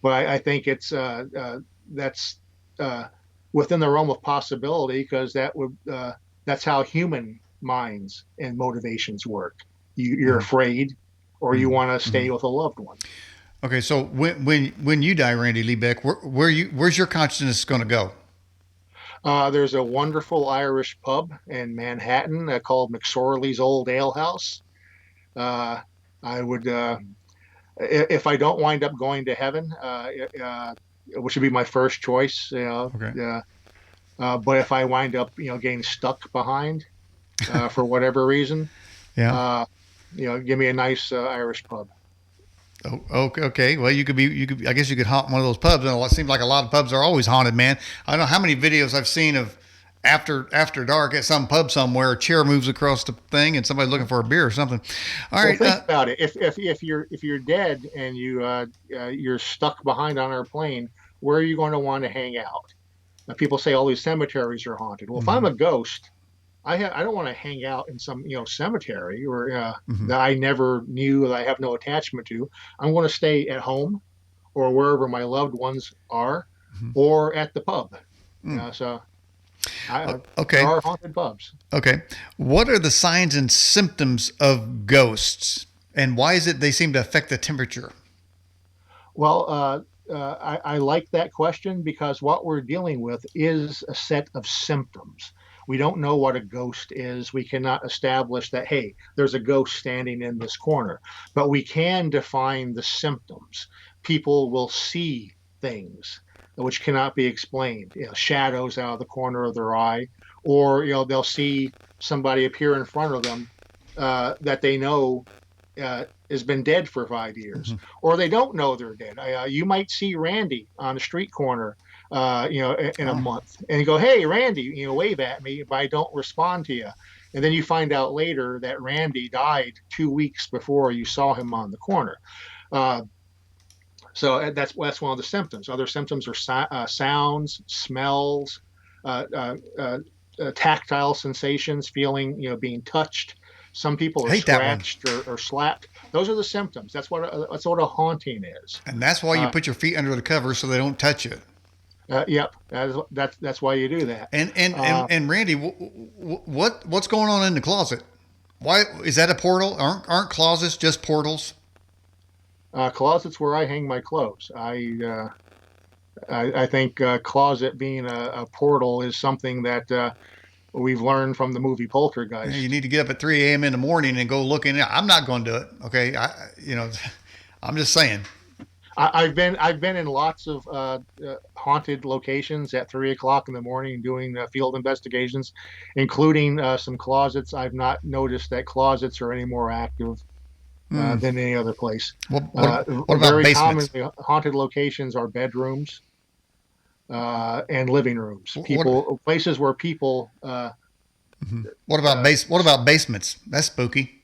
But I think that's uh, within the realm of possibility because that's how human minds and motivations work. You're Mm-hmm. afraid, or you want to Mm-hmm. stay with a loved one. Okay, so when you die, Randy Liebeck, where's your consciousness going to go? There's a wonderful Irish pub in Manhattan called McSorley's Old Ale House. Uh, I would, if I don't wind up going to heaven, which would be my first choice, Okay. but if I wind up, getting stuck behind for whatever reason, Yeah. uh, give me a nice Irish pub. Oh, okay. Okay. Well, you could. I guess you could haunt one of those pubs, and it seems like a lot of pubs are always haunted. Man, I don't know how many videos I've seen of after dark at some pub somewhere. A chair moves across the thing, and somebody's looking for a beer or something. All Well, right. think about it. If you're dead and you're stuck behind on our plane, where are you going to want to hang out? Now, people say all these cemeteries are haunted. Well, if I'm Mm-hmm, a ghost, I don't want to hang out in some cemetery or mm-hmm, that I never knew, that I have no attachment to. I'm going to stay at home or wherever my loved ones are, mm-hmm. or at the pub. Mm. So there Okay. are haunted pubs. Okay. What are the signs and symptoms of ghosts, and why is it they seem to affect the temperature? Well, I like that question because what we're dealing with is a set of symptoms. We don't know what a ghost is. We cannot establish that, hey, there's a ghost standing in this corner, but we can define the symptoms. People will see things which cannot be explained, shadows out of the corner of their eye, or they'll see somebody appear in front of them that they know has been dead for 5 years, Mm-hmm. or they don't know they're dead. You might see Randy on the street corner, in a Oh. month, and you go, "Hey, Randy," wave at me, but I don't respond to you. And then you find out later that Randy died 2 weeks before you saw him on the corner. Uh, so that's one of the symptoms. Other symptoms are sounds, smells, uh, uh, uh, tactile sensations, feeling, being touched. Some people are Hate that one. scratched or slapped. Those are the symptoms. That's what a haunting is. And that's why you Uh, put your feet under the cover so they don't touch you. yep, that's why you do that. And and Randy, what's going on in the closet? Why is that a portal? Aren't closets just portals? Closets where I hang my clothes. I think closet being a portal is something that we've learned from the movie Yeah, you Poltergeist. need to get up at 3 a.m. in the morning and go look in it. I'm not going to do it. Okay, I'm just saying. I've been in lots of haunted locations at 3 o'clock in the morning doing field investigations, including some closets. I've not noticed that closets are any more active Hmm. than any other place. What about Very basements? commonly, haunted locations are bedrooms and living rooms. What Places where people. Uh, what about basements? That's spooky.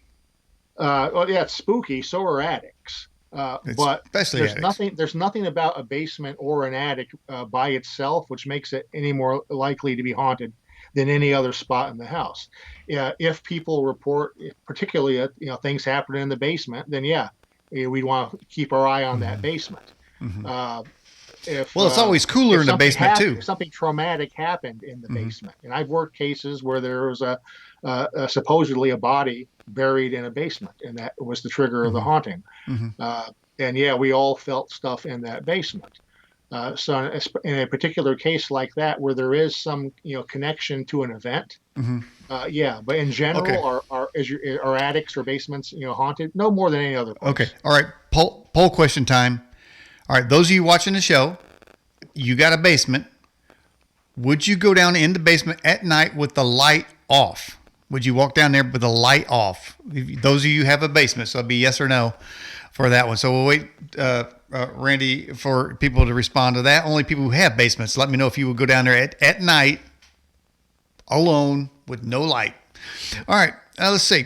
well, yeah, it's spooky. So are attics. It's But especially there's attics. nothing. There's nothing about a basement or an attic by itself which makes it any more likely to be haunted than any other spot in the house. Yeah, if people report, particularly things happening in the basement, then yeah, we want to keep our eye on that Hmm. basement. Hmm. Uh, if Well, it's uh, always cooler in the basement too. if something traumatic happened in the Hmm. basement, and I've worked cases where there was supposedly a body buried in a basement, and that was the trigger of the Hmm. haunting. Hmm. Uh, and yeah, we all felt stuff in that basement. So in a particular case like that, where there is some connection to an event, Hmm. yeah. But in Okay. general, are attics or basements haunted? No more than any other Okay. place. All right. Poll question time. All right. Those of you watching the show, you got a basement. Would you go down in the basement at night with the light off? Would you walk down there with the light off? Those of you who have a basement, so it'll be yes or no for that one. So we'll wait, Randy, for people to respond to that. Only people who have basements. Let me know if you would go down there at night alone with no light. All right. Let's see.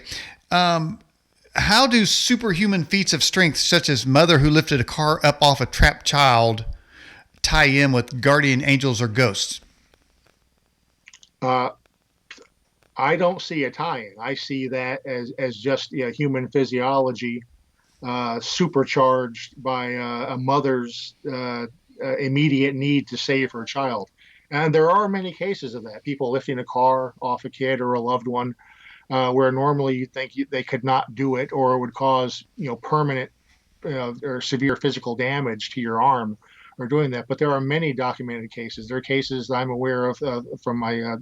How do superhuman feats of strength, such as mother who lifted a car up off a trapped child, tie in with guardian angels or ghosts? Uh, I don't see a tie-in. I see that as just human physiology supercharged by a mother's immediate need to save her child. And there are many cases of that. People lifting a car off a kid or a loved one. where normally you think they could not do it, or it would cause permanent or severe physical damage to your arm or doing that. But there are many documented cases. There are cases I'm aware of from my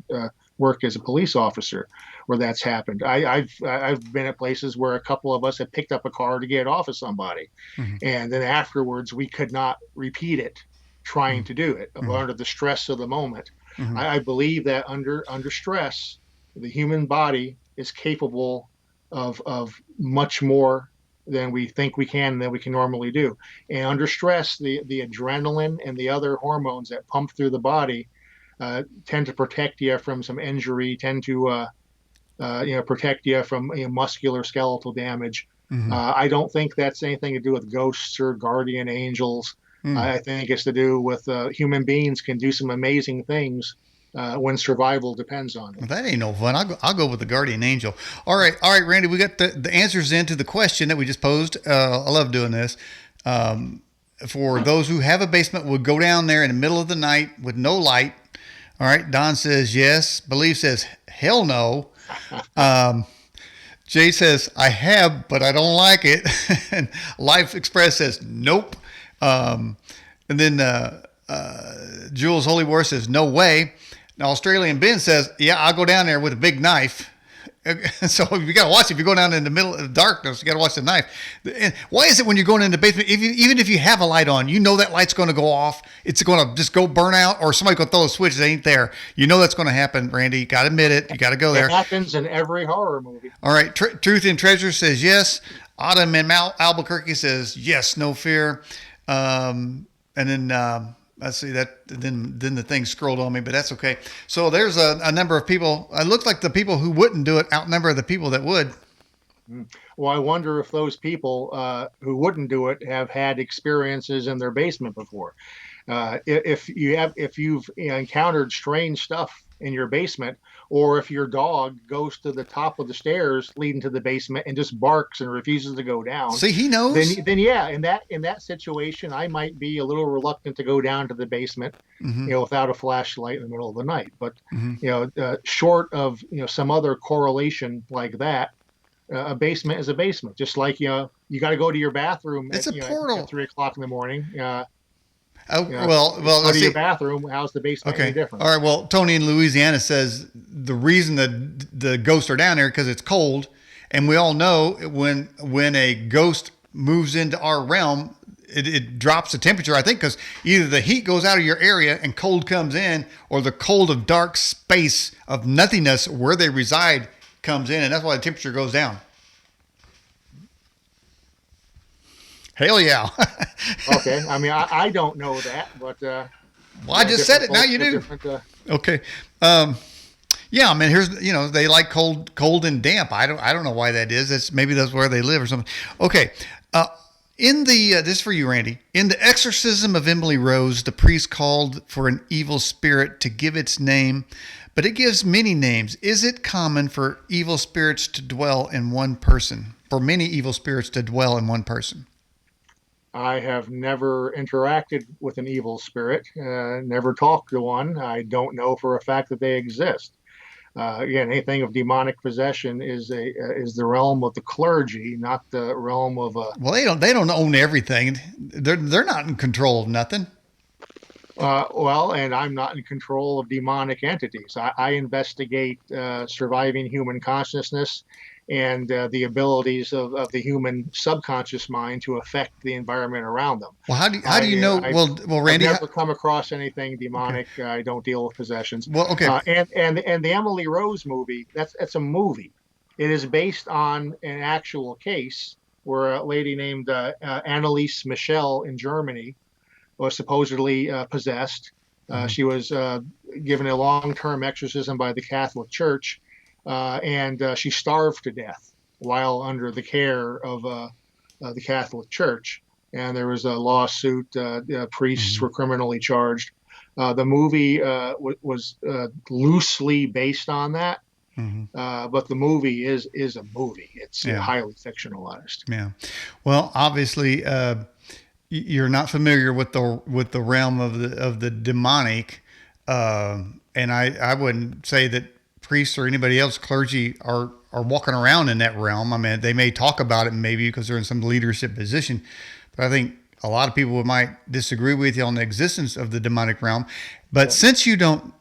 work as a police officer where that's happened. I've been at places where a couple of us have picked up a car to get off of somebody, Mm-hmm. and then afterwards we could not repeat it, trying to do it Mm-hmm. under the stress of the moment. Mm-hmm. I believe that under stress, the human body is capable of much more than we think we can, than we can normally do. And under stress, the adrenaline and the other hormones that pump through the body tend to protect you from some injury, tend to protect you from muscular skeletal damage. Mm-hmm. I don't think that's anything to do with ghosts or guardian angels. Mm. I think it's to do with human beings can do some amazing things when survival depends on it. Well, that ain't no fun. I'll go with the guardian angel. All right, Randy. We got the answers into the question that we just posed. I love doing this. For those who have a basement, would go down there in the middle of the night with no light. All right. Don says yes. Believe says hell no. Jay says I have, but I don't like it. And Life Express says nope. And then Jules Holy War says no way. Now, Australian Ben says, yeah, I'll go down there with a big knife. So you got to watch it. If you go down in the middle of darkness, you got to watch the knife. And why is it when you're going in the basement, even if you have a light on, you know that light's going to go off, it's going to just go burn out, or somebody's going to throw a switch that ain't there. You know that's going to happen, Randy. You got to admit it. You got to go there. It happens in every horror movie. All right. Truth and Treasure says yes. Autumn and Albuquerque says yes, no fear. And then... let's see that. Then the thing scrolled on me, but that's okay. So there's a number of people. It looks like the people who wouldn't do it outnumber the people that would. Well, I wonder if those people who wouldn't do it have had experiences in their basement before. If you've encountered strange stuff in your basement, or if your dog goes to the top of the stairs leading to the basement and just barks and refuses to go down. See, he knows. Then yeah, in that situation, I might be a little reluctant to go down to the basement, without a flashlight in the middle of the night. But short of some other correlation like that, a basement is a basement. Just like you got to go to your bathroom. It's a portal at 3:00 in the morning. Well, go to your bathroom. How's the basement any different? All right. Well, Tony in Louisiana says the reason that the ghosts are down there because it's cold, and we all know when a ghost moves into our realm, it drops the temperature. I think because either the heat goes out of your area and cold comes in, or the cold of dark space of nothingness where they reside comes in, and that's why the temperature goes down. Hell yeah. Okay. I mean, I don't know that, but well, I just said it. Now you do. Okay. Yeah. I mean, here's they like cold and damp. I don't know why that is. Maybe that's where they live or something. Okay. In the this is for you, Randy. In the exorcism of Emily Rose, the priest called for an evil spirit to give its name, but it gives many names. Is it common for evil spirits to dwell in one person? For many evil spirits to dwell in one person? I have never interacted with an evil spirit, never talked to one. I don't know for a fact that they exist. Again, anything of demonic possession is the realm of the clergy, not the realm of a. Well, they don't own everything. They're not in control of nothing. Well, and I'm not in control of demonic entities. I investigate surviving human consciousness and the abilities of the human subconscious mind to affect the environment around them. Well, how do you know? Well, Randy, I've never come across anything demonic. Okay. I don't deal with possessions. Well, okay. And the Emily Rose movie, that's a movie. It is based on an actual case where a lady named Anneliese Michel in Germany was supposedly possessed. She was given a long-term exorcism by the Catholic Church. And she starved to death while under the care of the Catholic Church. And there was a lawsuit. Priests were criminally charged. The movie was loosely based on that, but the movie is a movie. It's highly fictionalized. Yeah. Well, obviously, you're not familiar with the realm of the demonic, and I wouldn't say that priests or anybody else, clergy, are are walking around in that realm. I mean, they may talk about it maybe because they're in some leadership position, but I think a lot of people might disagree with you on the existence of the demonic realm. But since you don't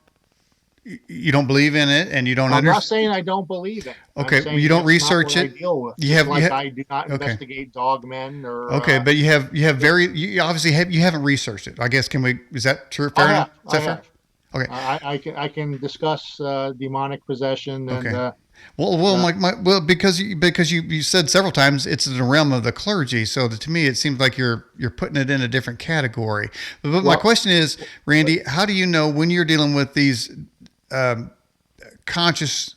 believe in it and you don't I'm not understand. saying I don't believe it. I'm Okay, saying you don't that's not research what I it. deal with. You Just have, like I do not okay. investigate dogmen or. Okay, but you obviously you haven't researched it. I guess is that true? Fair enough? Is that fair? Have. Okay. I can discuss demonic possession and. Okay. Well, because you said several times it's in the realm of the clergy, so to me it seems like you're putting it in a different category. But my question is, Randy, how do you know when you're dealing with these conscious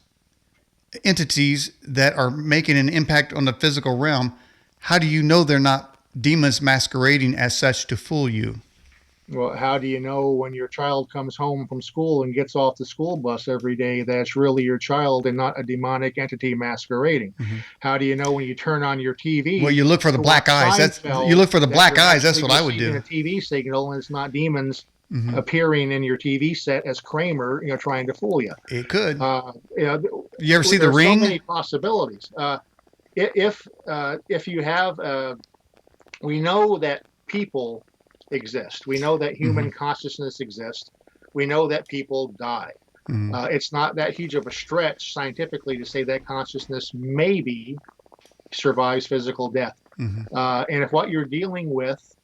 entities that are making an impact on the physical realm? How do you know they're not demons masquerading as such to fool you? Well, how do you know when your child comes home from school and gets off the school bus every day that's really your child and not a demonic entity masquerading? Mm-hmm. How do you know when you turn on your TV? Well, you look for the black eyes. You look for the black eyes. That's what I would do. A TV signal, and it's not demons Mm-hmm. appearing in your TV set as Kramer, trying to fool you. It could. You ever see The Ring? So many possibilities. If you have, we know that people exist. We know that human consciousness exists. We know that people die. It's not that huge of a stretch scientifically to say that consciousness maybe survives physical death. And if what you're dealing with,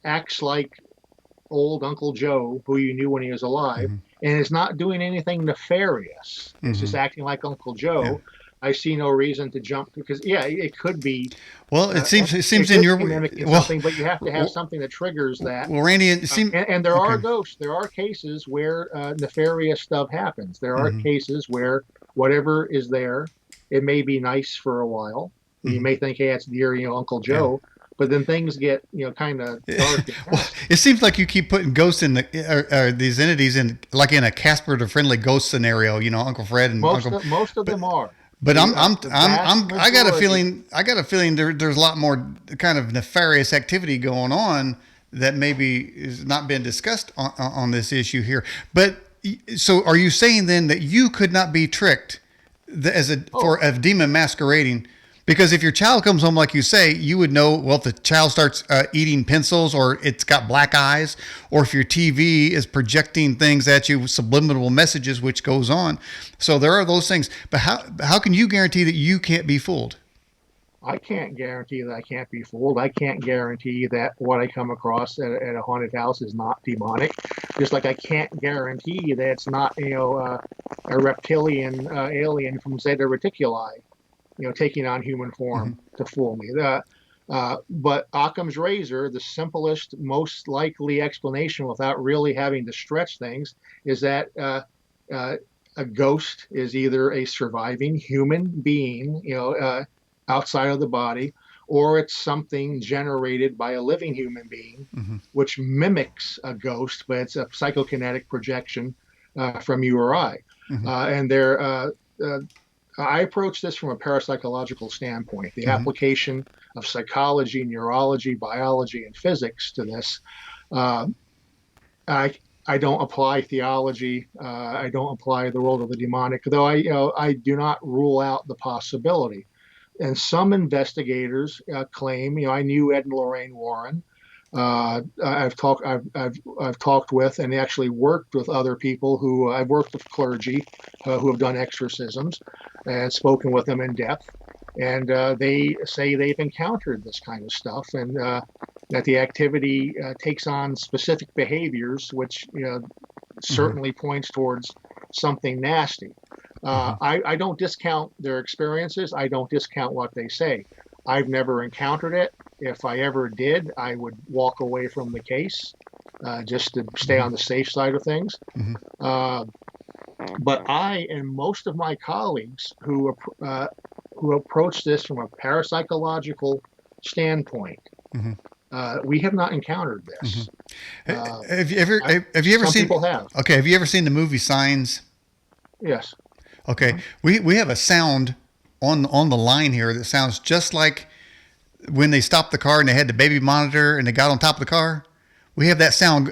acts like old Uncle Joe, who you knew when he was alive, and is not doing anything nefarious, it's just acting like Uncle Joe. Yeah. I see no reason to jump because it could be. Well, it seems in your something, but you have to have something that triggers that. Well, Randy, it seems, and there are ghosts. There are cases where nefarious stuff happens. There are cases where whatever is there, it may be nice for a while. You may think, hey, it's dear, Uncle Joe. Yeah. But then things get, kind of dark. Well, it seems like you keep putting ghosts in these entities in a Casper the Friendly Ghost scenario. Uncle Fred and most of them are. But I got a feeling there's a lot more kind of nefarious activity going on that maybe is not been discussed on this issue here. But so are you saying then that you could not be tricked for a demon masquerading? Because if your child comes home, like you say, you would know, well, if the child starts eating pencils or it's got black eyes, or if your TV is projecting things at you, subliminal messages, which goes on. So there are those things. But how can you guarantee that you can't be fooled? I can't guarantee that I can't be fooled. I can't guarantee that what I come across at a haunted house is not demonic. Just like I can't guarantee that it's not, a reptilian alien from Zeta Reticuli. Taking on human form to fool me. But Occam's razor, the simplest, most likely explanation without really having to stretch things, is that a ghost is either a surviving human being, outside of the body, or it's something generated by a living human being, which mimics a ghost, but it's a psychokinetic projection from you or I. And they're I approach this from a parapsychological standpoint. The application of psychology, neurology, biology, and physics to this. I don't apply theology. I don't apply the world of the demonic, though I do not rule out the possibility. And some investigators claim, I knew Ed and Lorraine Warren. I've talked with and actually worked with other people who I've worked with clergy who have done exorcisms and spoken with them in depth. And they say they've encountered this kind of stuff and that the activity takes on specific behaviors, which certainly points towards something nasty. I don't discount their experiences. I don't discount what they say. I've never encountered it. If I ever did, I would walk away from the case just to stay on the safe side of things. But I and most of my colleagues who approach this from a parapsychological standpoint, we have not encountered this. Have you ever some seen? People have. Okay, have you ever seen the movie Signs? Yes. Okay, we have a sound on the line here that sounds just like when they stopped the car and they had the baby monitor and they got on top of the car. We have that sound.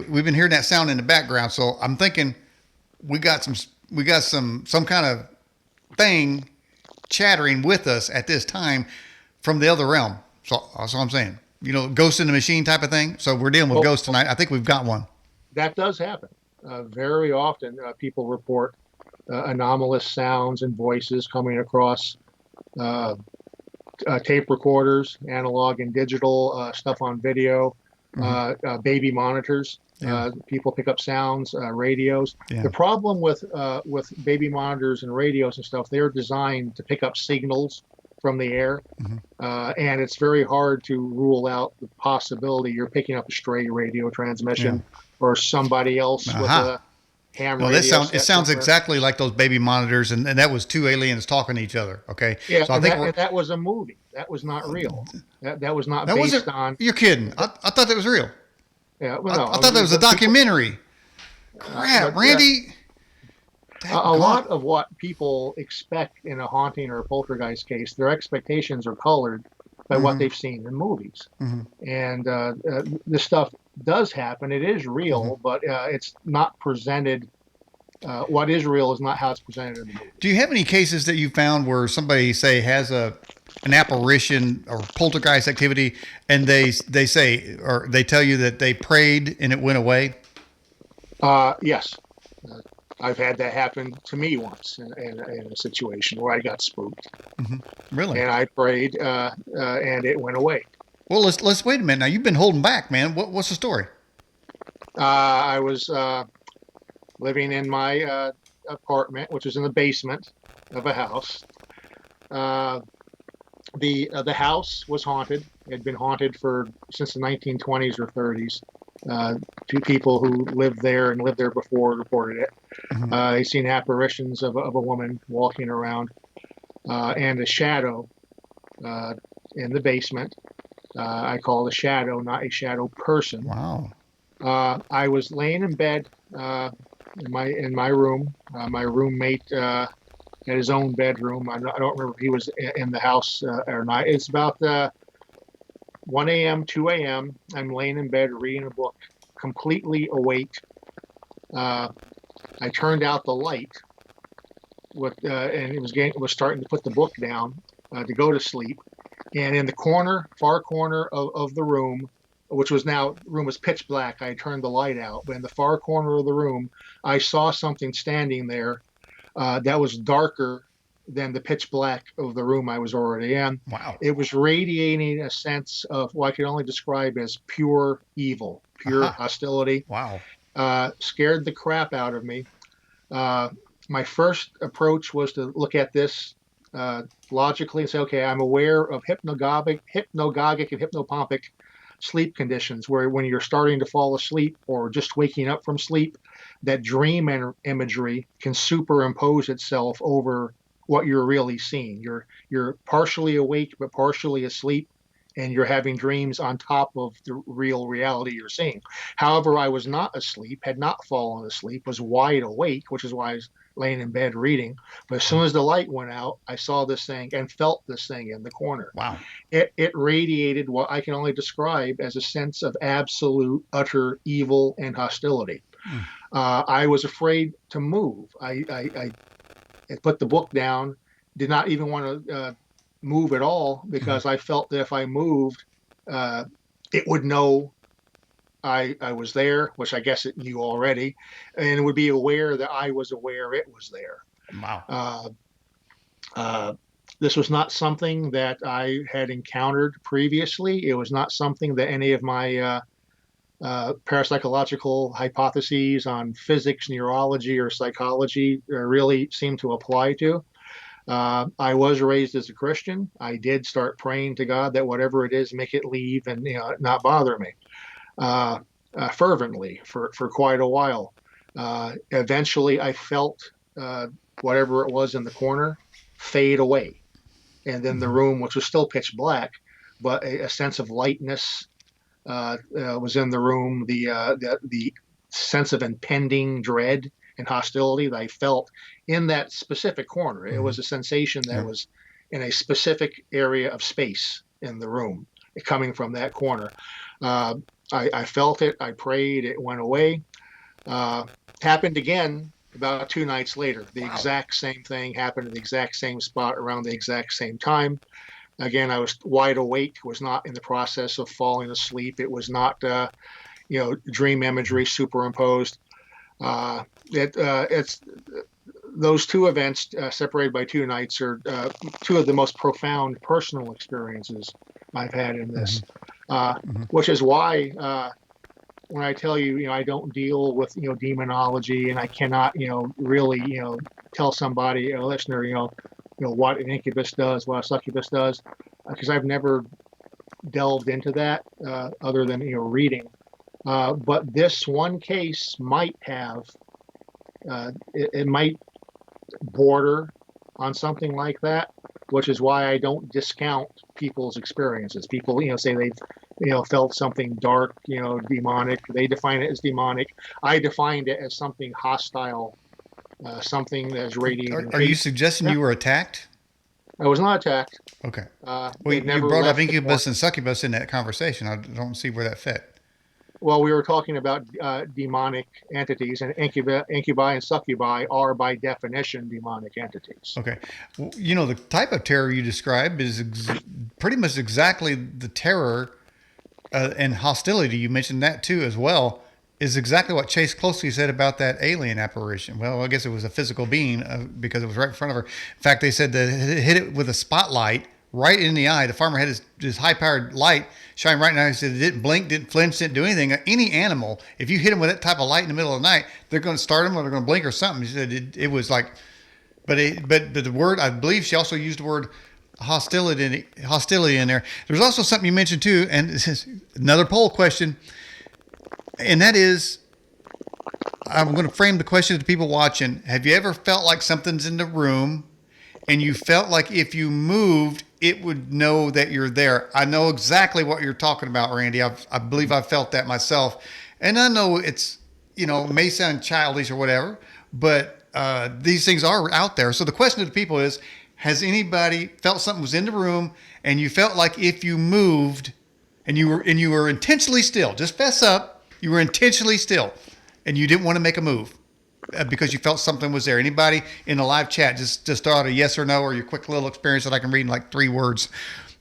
We've been hearing that sound in the background, so I'm thinking we got some kind of thing chattering with us at this time from the other realm. So that's what I'm saying. Ghost in the machine type of thing. So we're dealing with Well, ghosts tonight. I think we've got one. that does happen. Very often, people report anomalous sounds and voices coming across uh, tape recorders, analog and digital stuff on video, Mm-hmm. baby monitors. Yeah. People pick up sounds, radios. Yeah. The problem with baby monitors and radios and stuff, they're designed to pick up signals from the air, Mm-hmm. and it's very hard to rule out the possibility you're picking up a stray radio Yeah. transmission or somebody else with Aha. a ham No, radio it set sounds somewhere. exactly like those baby monitors, and that was two aliens talking to each other. Okay, Yeah, so I think and that was a movie. That was not real. That was not that wasn't. based on. You're kidding. I thought that was real. Yeah, well, no, I thought that was a but people, documentary. Crap, but yeah, Randy. a lot of what people expect in a haunting or a poltergeist case, their expectations are colored by what Mm-hmm. they've seen in movies. Mm-hmm. And this stuff does happen. It is Mm-hmm. real, but it's not presented. What is real is not how it's presented in the Do movies. you have any cases that you found where somebody say has an apparition or poltergeist activity, and they say or they tell you that they prayed and it went away? Yes, uh, I've had that happen to me once in a situation where I got spooked Really? and I prayed and it went away. Well, let's wait a minute. Now you've been holding back, man. What's the story? I was living in my apartment, which was in the basement of a house. Uh, the house was haunted. It had been haunted for since the 1920s or 30s. Two people who lived there and lived there before reported it. Mm-hmm. They seen apparitions of a woman walking around and a shadow in the basement. I call it a shadow, not a shadow person. Wow. I was laying in bed in my room. My roommate had his own bedroom. I don't remember if he was in the house or not. It's about 1 a.m., 2 a.m. I'm laying in bed reading a book, completely awake. Uh, I turned out the light, and it was starting to put the book down to go to sleep. And in the far corner of the room, which was now room was pitch black. I turned the light out, but in the far corner of the room, I saw something standing there that was darker than the pitch black of the room I was already in. Wow. It was radiating a sense of what I can only describe as pure evil, pure Aha. hostility. Wow. Scared the crap out of me. My first approach was to look at this logically and say, okay, I'm aware of hypnagogic and hypnopompic sleep conditions where when you're starting to fall asleep or just waking up from sleep, that dream imagery can superimpose itself over what you're really seeing. You're partially awake but partially asleep, and you're having dreams on top of the real reality you're seeing. However, I was not asleep, had not fallen asleep, was wide awake, which is why I was laying in bed reading. But as soon as the light went out, I saw this thing and felt this thing in the corner. Wow. It radiated what I can only describe as a sense of absolute, utter evil and hostility. Mm. I was afraid to move. I put the book down, did not even want to move at all because I felt that if I moved, it would know I was there, which I guess it knew already, and it would be aware that I was aware it was there. Wow. This was not something that I had encountered previously. It was not something that any of my parapsychological hypotheses on physics, neurology, or psychology really seemed to apply to. I was raised as a Christian. I did start praying to God that whatever it is, make it leave and not bother me fervently for quite a while. Eventually, I felt whatever it was in the corner fade away, and then the Mm-hmm. room, which was still pitch black, but a sense of lightness was in the room. The sense of impending dread and hostility that I felt in that specific corner. It Mm-hmm. was a sensation that Yeah. was in a specific area of space in the room, coming from that corner. I felt it. I prayed. It went away. Happened again about 2 nights later. The Wow. exact same thing happened in the exact same spot around the exact same time. Again, I was wide awake, was not in the process of falling asleep. It was not, dream imagery superimposed. It's those two events separated by 2 nights are two of the most profound personal experiences I've had in Hmm. this, Hmm. which is why when I tell you, I don't deal with, demonology, and I cannot, really, tell somebody, a listener, what an incubus does, what a succubus does, because I've never delved into that other than, reading. But this one case might have, it might border on something like that, which is why I don't discount people's experiences. People, say they've, felt something dark, demonic. They define it as demonic. I defined it as something hostile, something that's radiating Are you hate. suggesting Yeah, you were attacked? I was not attacked. Okay. Well, It you never brought up left the point. incubus and succubus in that conversation. I don't see where that fit. Well, we were talking about demonic entities, and incubi and succubi are by definition demonic entities. Okay. Well, the type of terror you describe is pretty much exactly the terror and hostility. You mentioned that too, as well, is exactly what Chase Closely said about that alien apparition. Well, I guess it was a physical being because it was right in front of her. In fact, they said that it hit it with a spotlight right in the eye. The farmer had his high powered light shine right in the eye. He said it didn't blink, didn't flinch, didn't do anything. Any animal, if you hit them with that type of light in the middle of the night, they're going to start them or they're going to blink or something. He said it was like, but the word, I believe she also used the word hostility in there. There's also something you mentioned too, and this is another poll question, and that is, I'm going to frame the question to people watching. Have you ever felt like something's in the room and you felt like if you moved, it would know that you're there? I know exactly what you're talking about, Randy. I believe I felt that myself. And I know it's, may sound childish or whatever, but these things are out there. So the question to the people is, has anybody felt something was in the room and you felt like if you moved and you were intentionally still, just fess up, you were intentionally still and you didn't want to make a move because you felt something was there? Anybody in the live chat, just throw out a yes or no or your quick little experience that I can read in like 3 words.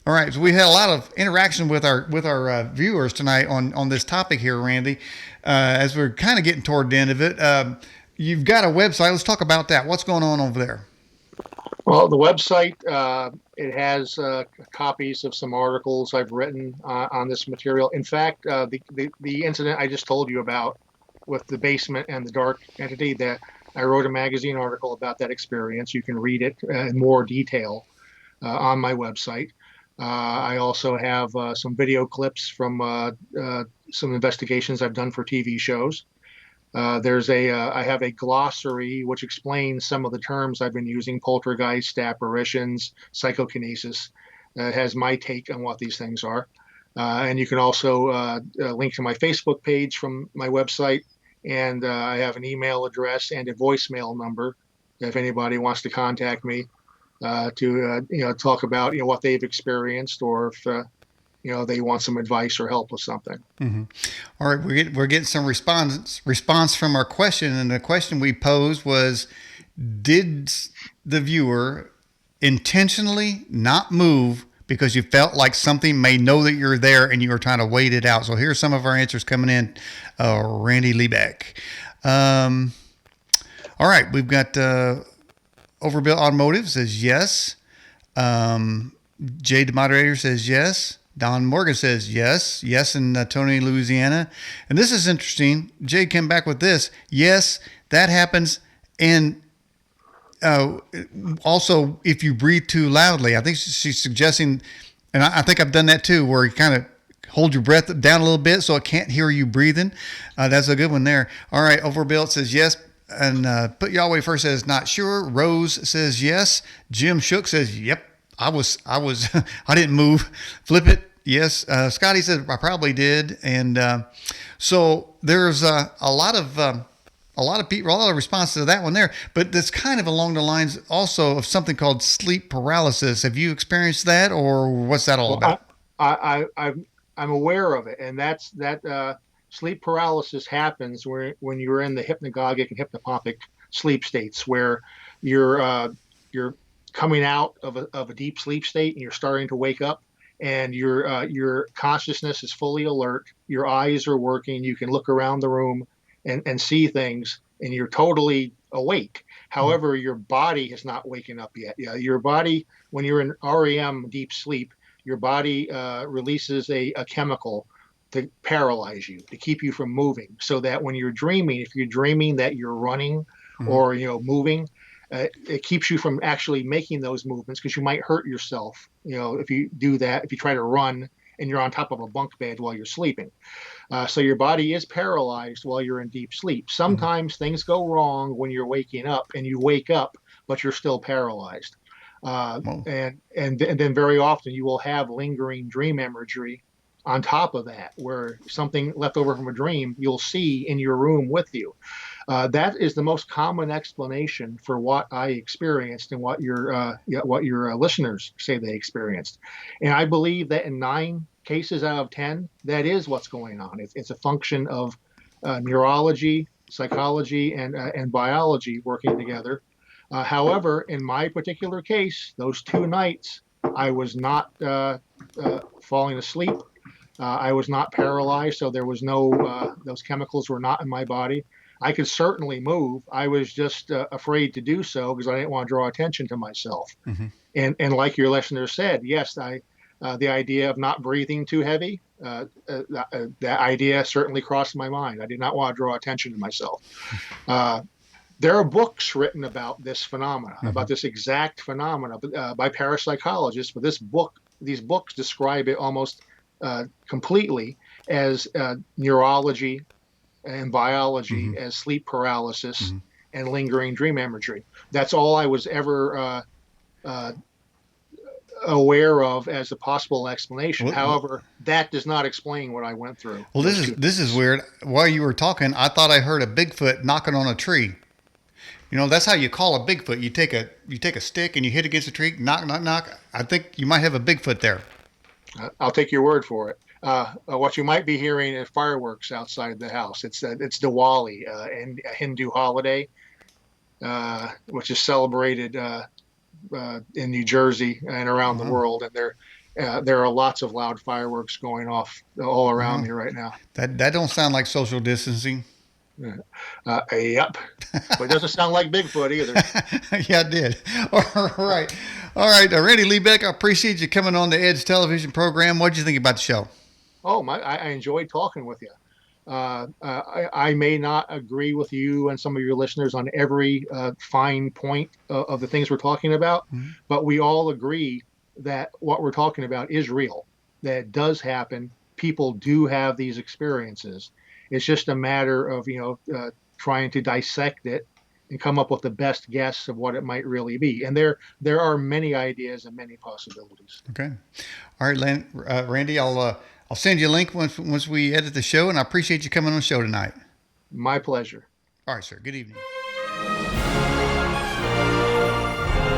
All right, so we had a lot of interaction with our viewers tonight on this topic here, Randy. As we're kind of getting toward the end of it, you've got a website. Let's talk about that. What's going on over there? Well, the website, it has copies of some articles I've written on this material. In fact, the incident I just told you about with the basement and the dark entity, that I wrote a magazine article about that experience. You can read it in more detail on my website. I also have some video clips from some investigations I've done for TV shows. I have a glossary which explains some of the terms I've been using: poltergeist, apparitions, psychokinesis. It has my take on what these things are. And you can also link to my Facebook page from my website. And I have an email address and a voicemail number if anybody wants to contact me to talk about what they've experienced, or if they want some advice or help with something. Mm-hmm. All right, we're getting some response from our question, and the question we posed was, did the viewer intentionally not move because you felt like something may know that you're there and you were trying to wait it out? So here's some of our answers coming in. Randy Liebeck. All right, we've got Overbuilt Automotive says yes. Jay, the moderator, says yes. Don Morgan says yes. Yes in Tony, Louisiana. And this is interesting. Jay came back with this. Yes, that happens. And also, if you breathe too loudly, I think she's suggesting, and I think I've done that too, where you kind of hold your breath down a little bit so it can't hear you breathing. That's a good one there. All right, Overbuilt says yes. And Put Yahweh First says not sure. Rose says yes. Jim Shook says yep. I was I didn't move. Flip it. Yes. Scotty says I probably did. And so there's a lot of people, a lot of responses to that one there. But that's kind of along the lines also of something called sleep paralysis. Have you experienced that, or what's that all Well, about? I'm aware of it, and sleep paralysis happens when you're in the hypnagogic and hypnopompic sleep states where you're coming out of a deep sleep state and you're starting to wake up, and your consciousness is fully alert. Your eyes are working. You can look around the room and see things, and you're totally awake. Mm-hmm. However, your body has not waken up yet. Yeah, your body, when you're in REM deep sleep, your body releases a chemical to paralyze you, to keep you from moving, so that when you're dreaming, if you're dreaming that you're running Mm-hmm. or moving, it keeps you from actually making those movements, because you might hurt yourself, if you do that, if you try to run and you're on top of a bunk bed while you're sleeping. So your body is paralyzed while you're in deep sleep. Mm-hmm. Sometimes things go wrong when you're waking up, and you wake up, but you're still paralyzed. Well, And then very often you will have lingering dream imagery on top of that, where something left over from a dream you'll see in your room with you. That is the most common explanation for what I experienced and what your listeners say they experienced. And I believe that in 9 cases out of 10, that is what's going on. It's a function of neurology, psychology, and biology working together. However, in my particular case, those 2 nights, I was not falling asleep. I was not paralyzed, so there was no those chemicals were not in my body. I could certainly move. I was just afraid to do so because I didn't want to draw attention to myself. mm-hmm. And like your listener said, yes, the idea of not breathing too heavy, that idea certainly crossed my mind. I did not want to draw attention to myself. There are books written about this phenomena, Mm-hmm. about this exact phenomena by parapsychologists. But these books describe it almost completely as neurology and biology, Mm-hmm. as sleep paralysis Mm-hmm. and lingering dream imagery. That's all I was ever aware of as a possible explanation. Well, However, that does not explain what I went through. well, this is weird. While you were talking, I thought I heard a Bigfoot knocking on a tree. That's how you call a Bigfoot. You take a stick and you hit against a tree, knock, knock, knock. I think you might have a Bigfoot there. I'll take your word for it. What you might be hearing is fireworks outside the house. It's Diwali, and a Hindu holiday, which is celebrated in New Jersey and around the Wow. world. And there are lots of loud fireworks going off all around Wow. me right now. That don't sound like social distancing. Yep, but it doesn't sound like Bigfoot either. Yeah, I did. All right. All right. Randy Liebeck, I appreciate you coming on the Edge television program. What did you think about the show? Oh, I enjoyed talking with you. I may not agree with you and some of your listeners on every fine point of the things we're talking about, Mm-hmm. but we all agree that what we're talking about is real, that it does happen. People do have these experiences. It's just a matter of trying to dissect it and come up with the best guess of what it might really be. And there are many ideas and many possibilities. Okay. All right, Randy, I'll send you a link once we edit the show, and I appreciate you coming on the show tonight. My pleasure. All right, sir. Good evening.